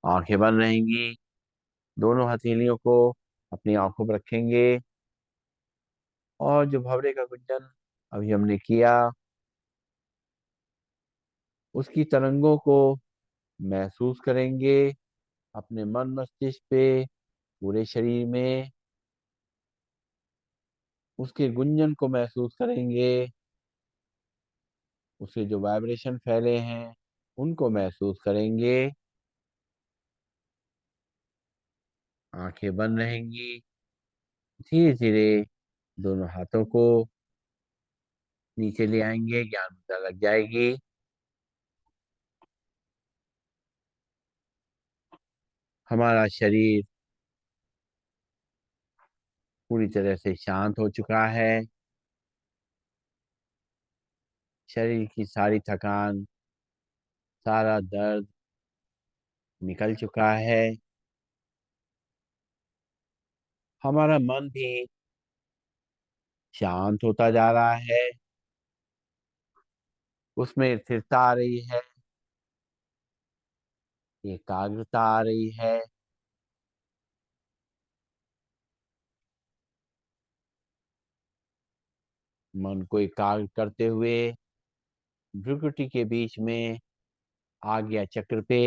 आंखें बंद रहेंगी, दोनों हथेलियों को अपनी आंखों पर रखेंगे और जो भंवरे का गुंजन अभी हमने किया उसकी तरंगों को महसूस करेंगे अपने मन मस्तिष्क पे, पूरे शरीर में। उसके गुंजन को महसूस करेंगे, उसके जो वाइब्रेशन फैले हैं उनको महसूस करेंगे। आंखें बंद रहेंगी, धीरे धीरे दोनों हाथों को नीचे ले आएंगे, ज्ञान मुद्रा लग जाएगी। हमारा शरीर पूरी तरह से शांत हो चुका है, शरीर की सारी थकान, सारा दर्द निकल चुका है। हमारा मन भी शांत होता जा रहा है, उसमें स्थिरता आ रही है, एकाग्रता आ रही है। मन को एकाग्र करते हुए भ्रुकुटी के बीच में आज्ञा चक्र पे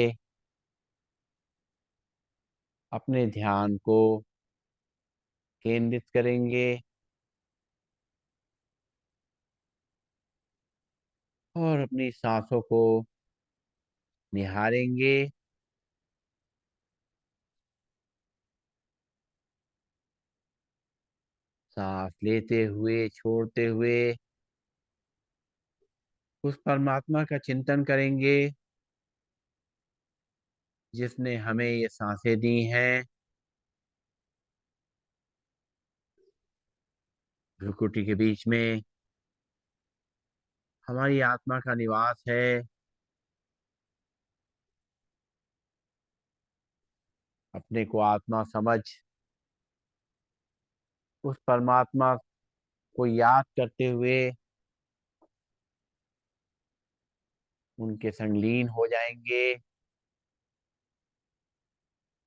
अपने ध्यान को केंद्रित करेंगे और अपनी सांसों को निहारेंगे। सांस लेते हुए, छोड़ते हुए उस परमात्मा का चिंतन करेंगे जिसने हमें ये सांसें दी हैं। भ्रुकुटी के बीच में हमारी आत्मा का निवास है। अपने को आत्मा समझ उस परमात्मा को याद करते हुए उनके संग लीन हो जाएंगे,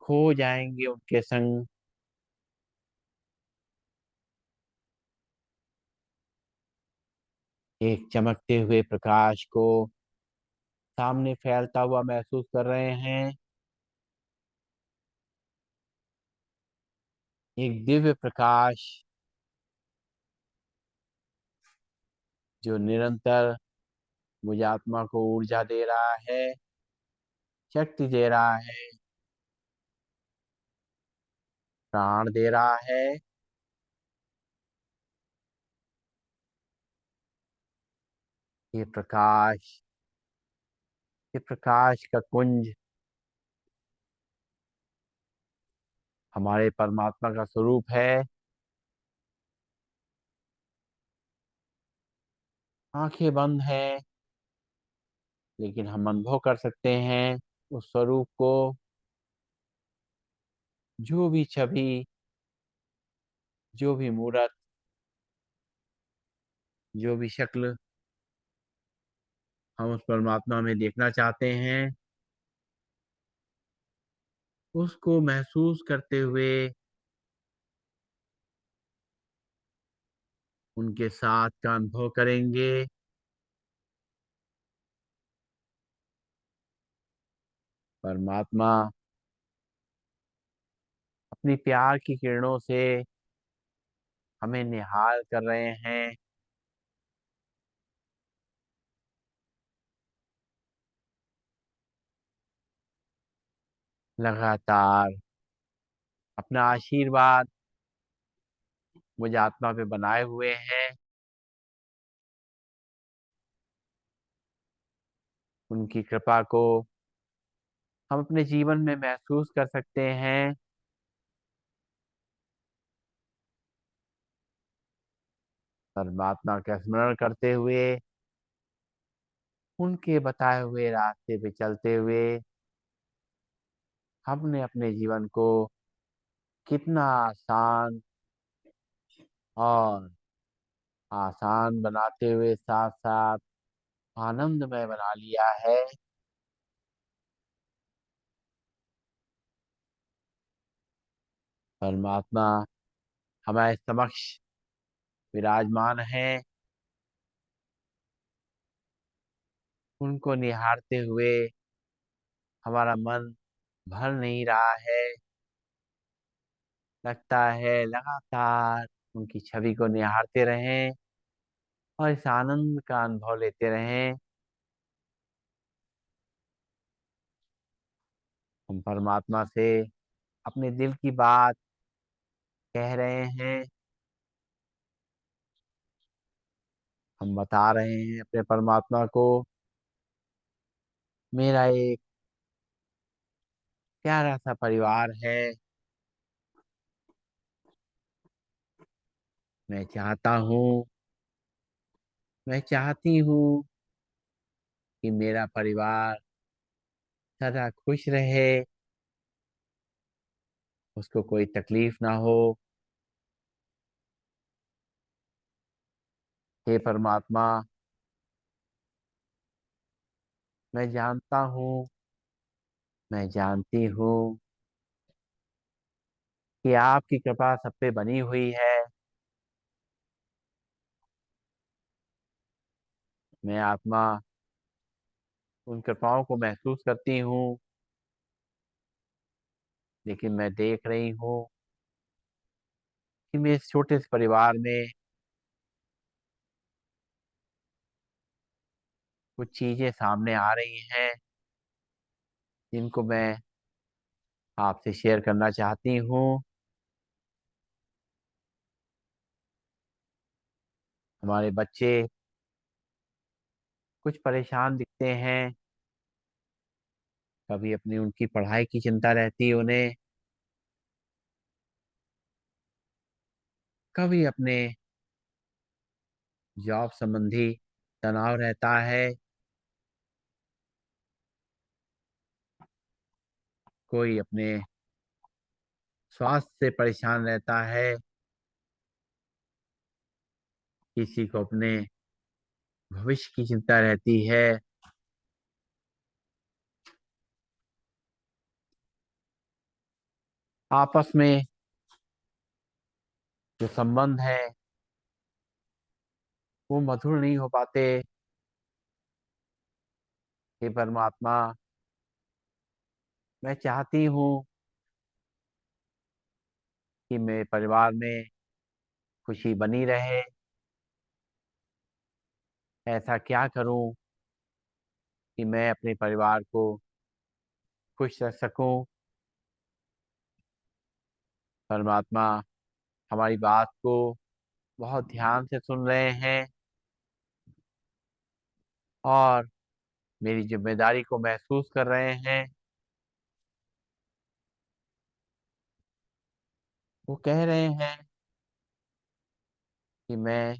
खो जाएंगे उनके संग। एक चमकते हुए प्रकाश को सामने फैलता हुआ महसूस कर रहे हैं। एक दिव्य प्रकाश जो निरंतर मुझ आत्मा को ऊर्जा दे रहा है, शक्ति दे रहा है, प्राण दे रहा है। ये प्रकाश, ये प्रकाश का कुंज हमारे परमात्मा का स्वरूप है। आंखें बंद हैं, लेकिन हम अनुभव कर सकते हैं उस स्वरूप को। जो भी छवि, जो भी मूर्त, जो भी शक्ल हम उस परमात्मा में देखना चाहते हैं, उसको महसूस करते हुए उनके साथ का अनुभव करेंगे। परमात्मा अपनी प्यार की किरणों से हमें निहाल कर रहे हैं। लगातार अपना आशीर्वाद मुझ आत्मा पे बनाए हुए हैं। उनकी कृपा को हम अपने जीवन में महसूस कर सकते हैं। परमात्मा का स्मरण करते हुए, उनके बताए हुए रास्ते पे चलते हुए हमने अपने जीवन को कितना आसान और आसान बनाते हुए साथ साथ आनंदमय बना लिया है। परमात्मा हमारे समक्ष विराजमान है। उनको निहारते हुए हमारा मन भर नहीं रहा है। लगता है लगातार उनकी छवि को निहारते रहें और इस आनंद का अनुभव लेते रहें। हम परमात्मा से अपने दिल की बात कह रहे हैं। हम बता रहे हैं अपने परमात्मा को, मेरा एक प्यारा सा परिवार है। मैं चाहता हूँ, मैं चाहती हूँ कि मेरा परिवार सदा खुश रहे, उसको कोई तकलीफ ना हो। हे परमात्मा, मैं जानता हूँ, मैं जानती हूँ कि आपकी कृपा सब पे बनी हुई है। मैं आत्मा उन कृपाओं को महसूस करती हूँ, लेकिन मैं देख रही हूँ कि मेरे इस छोटे से परिवार में कुछ चीजें सामने आ रही हैं जिनको मैं आपसे शेयर करना चाहती हूँ। हमारे बच्चे कुछ परेशान दिखते हैं। कभी अपनी उनकी पढ़ाई की चिंता रहती है उन्हें, कभी अपने जॉब संबंधी तनाव रहता है, कोई अपने स्वास्थ्य से परेशान रहता है, किसी को अपने भविष्य की चिंता रहती है। आपस में जो संबंध है वो मधुर नहीं हो पाते। हे परमात्मा, मैं चाहती हूँ कि मेरे परिवार में खुशी बनी रहे। ऐसा क्या करूं कि मैं अपने परिवार को खुश रख सकूं। परमात्मा हमारी बात को बहुत ध्यान से सुन रहे हैं और मेरी जिम्मेदारी को महसूस कर रहे हैं। वो कह रहे हैं कि मैं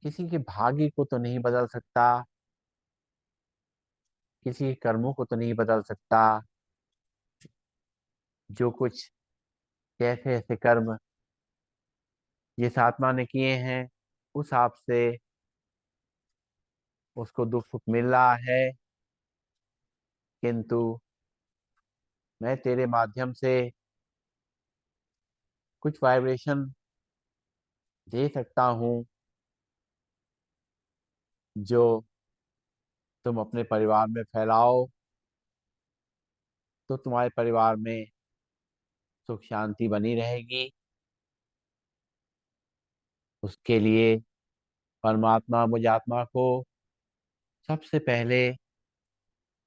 किसी के भाग्य को तो नहीं बदल सकता, किसी के कर्मों को तो नहीं बदल सकता। जो कुछ जैसे ऐसे कर्म जिस आत्मा ने किए हैं उस हिसाब से उसको दुख सुख मिल रहा है। किंतु मैं तेरे माध्यम से कुछ वाइब्रेशन दे सकता हूँ जो तुम अपने परिवार में फैलाओ तो तुम्हारे परिवार में सुख शांति बनी रहेगी। उसके लिए परमात्मा मुझ आत्मा को सबसे पहले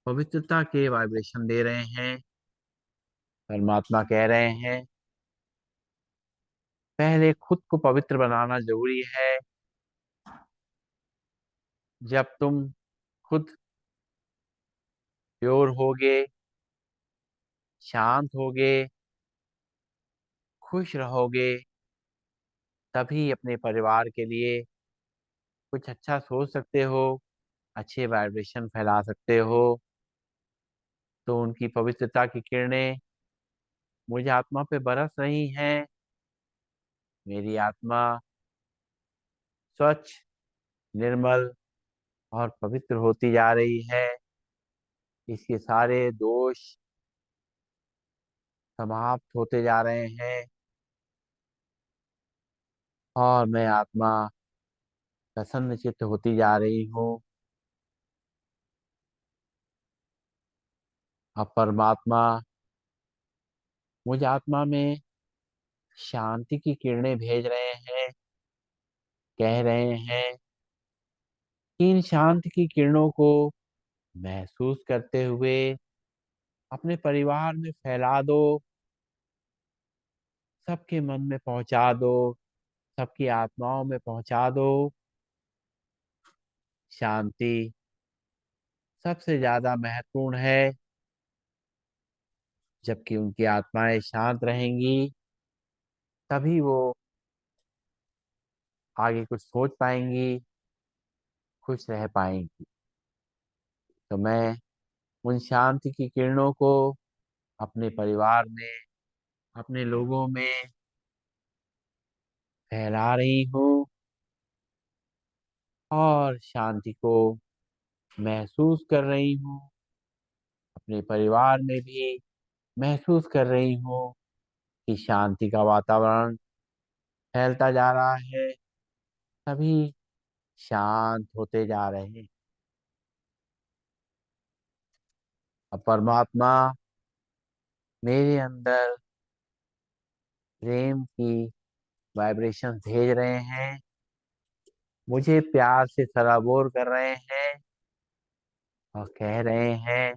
पवित्रता के वाइब्रेशन दे रहे हैं। परमात्मा कह रहे हैं पहले खुद को पवित्र बनाना जरूरी है। जब तुम खुद प्योर होगे, शांत होगे, खुश रहोगे, तभी अपने परिवार के लिए कुछ अच्छा सोच सकते हो, अच्छे वाइब्रेशन फैला सकते हो। तो उनकी पवित्रता की किरणें मुझे आत्मा पे बरस रही हैं। मेरी आत्मा स्वच्छ, निर्मल और पवित्र होती जा रही है। इसके सारे दोष समाप्त होते जा रहे हैं और मैं आत्मा प्रसन्न चित्त होती जा रही हूँ। अब परमात्मा मुझ आत्मा में शांति की किरणें भेज रहे हैं। कह रहे हैं कि इन शांति की किरणों को महसूस करते हुए अपने परिवार में फैला दो, सबके मन में पहुंचा दो, सबकी आत्माओं में पहुंचा दो। शांति सबसे ज्यादा महत्वपूर्ण है। जबकि उनकी आत्माएं शांत रहेंगी तभी वो आगे कुछ सोच पाएंगी, खुश रह पाएंगी। तो मैं उन शांति की किरणों को अपने परिवार में, अपने लोगों में फैला रही हूँ और शांति को महसूस कर रही हूँ। अपने परिवार में भी महसूस कर रही हूँ कि शांति का वातावरण फैलता जा रहा है, सभी शांत होते जा रहे हैं। अब परमात्मा मेरे अंदर प्रेम की वाइब्रेशन भेज रहे हैं, मुझे प्यार से सराबोर कर रहे हैं और कह रहे हैं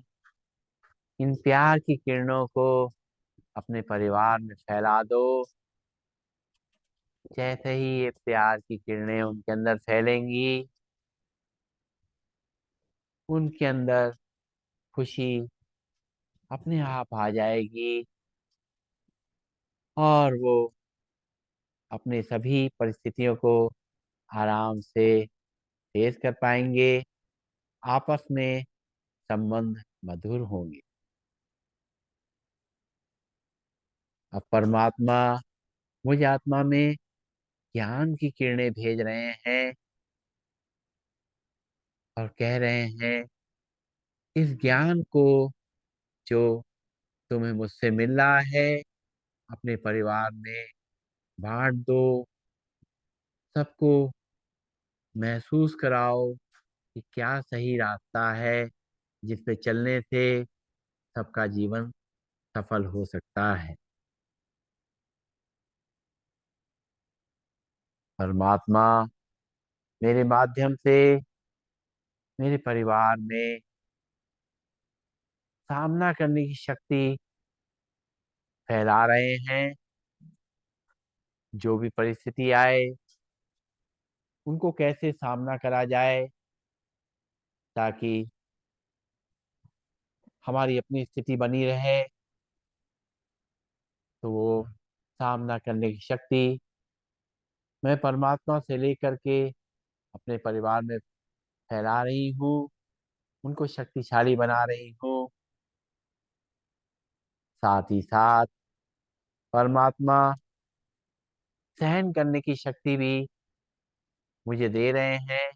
इन प्यार की किरणों को अपने परिवार में फैला दो। जैसे ही ये प्यार की किरणें उनके अंदर फैलेंगी, उनके अंदर खुशी अपने आप आ जाएगी और वो अपने सभी परिस्थितियों को आराम से फेस कर पाएंगे। आपस में संबंध मधुर होंगे। अब परमात्मा मुझ आत्मा में ज्ञान की किरणें भेज रहे हैं और कह रहे हैं इस ज्ञान को जो तुम्हें मुझसे मिल रहा है अपने परिवार में बांट दो। सबको महसूस कराओ कि क्या सही रास्ता है जिस पे चलने से सबका जीवन सफल हो सकता है। परमात्मा मेरे माध्यम से मेरे परिवार में सामना करने की शक्ति फैला रहे हैं। जो भी परिस्थिति आए उनको कैसे सामना करा जाए ताकि हमारी अपनी स्थिति बनी रहे, तो वो सामना करने की शक्ति मैं परमात्मा से लेकर के अपने परिवार में फैला रही हूँ, उनको शक्तिशाली बना रही हूँ। साथ ही साथ परमात्मा सहन करने की शक्ति भी मुझे दे रहे हैं।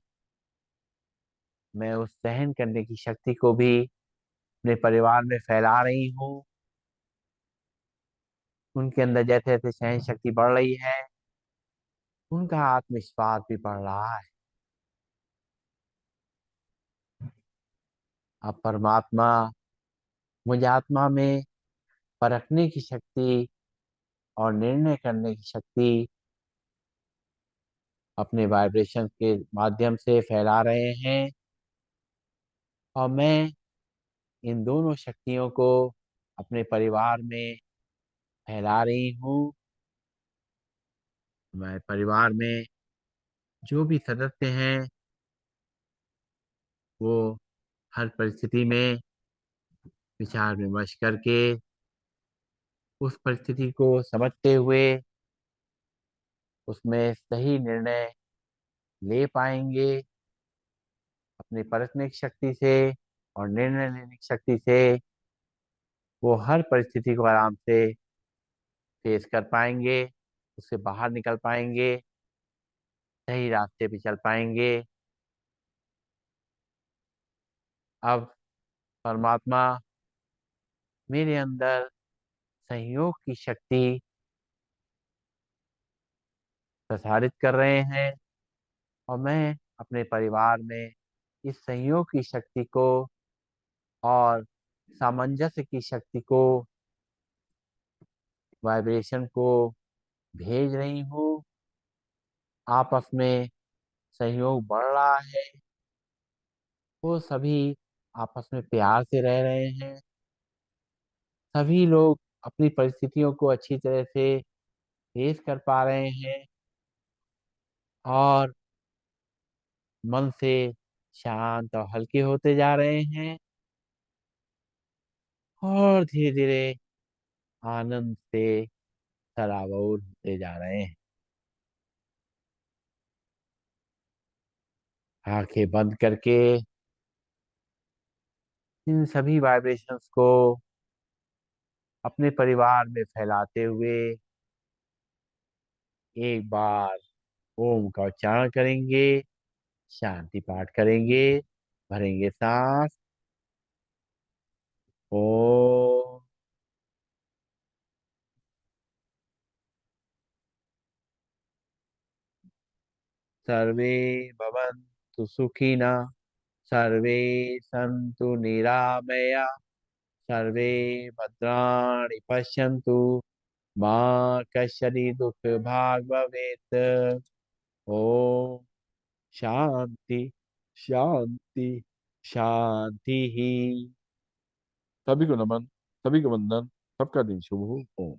मैं उस सहन करने की शक्ति को भी अपने परिवार में फैला रही हूँ। उनके अंदर जैसे जैसे सहन शक्ति बढ़ रही है, उनका आत्मविश्वास भी बढ़ रहा है। अब परमात्मा मुझे आत्मा में परखने की शक्ति और निर्णय करने की शक्ति अपने वाइब्रेशन के माध्यम से फैला रहे हैं और मैं इन दोनों शक्तियों को अपने परिवार में फैला रही हूँ। मैं परिवार में जो भी सदस्य हैं वो हर परिस्थिति में विचार विमर्श करके उस परिस्थिति को समझते हुए उसमें सही निर्णय ले पाएंगे। अपनी परखने की शक्ति से और निर्णय लेने की शक्ति से वो हर परिस्थिति को आराम से फेस कर पाएंगे, उससे बाहर निकल पाएंगे, सही रास्ते पे चल पाएंगे। अब परमात्मा मेरे अंदर सहयोग की शक्ति प्रसारित कर रहे हैं और मैं अपने परिवार में इस सहयोग की शक्ति को और सामंजस्य की शक्ति को, वाइब्रेशन को भेज रही हूँ। आपस में सहयोग बढ़ रहा है, वो सभी आपस में प्यार से रह रहे हैं। सभी लोग अपनी परिस्थितियों को अच्छी तरह से फेस कर पा रहे हैं और मन से शांत और हल्के होते जा रहे हैं और धीरे धीरे आनंद से सराबोर होते जा रहे हैं। आंखें बंद करके इन सभी वाइब्रेशंस को अपने परिवार में फैलाते हुए एक बार ओम का उच्चारण करेंगे, शांति पाठ करेंगे, भरेंगे सांस। ओम। सर्वे भवन्तु सुखिनः, सर्वे सन्तु निरामया, सर्वे भद्राणि पश्यन्तु, माँ कश्यरि दुख भाग भवेत। ओम शांति शांति शांति ही। सभी को नमन, सभी को वंदन, सबका दिन शुभ हो। ओम।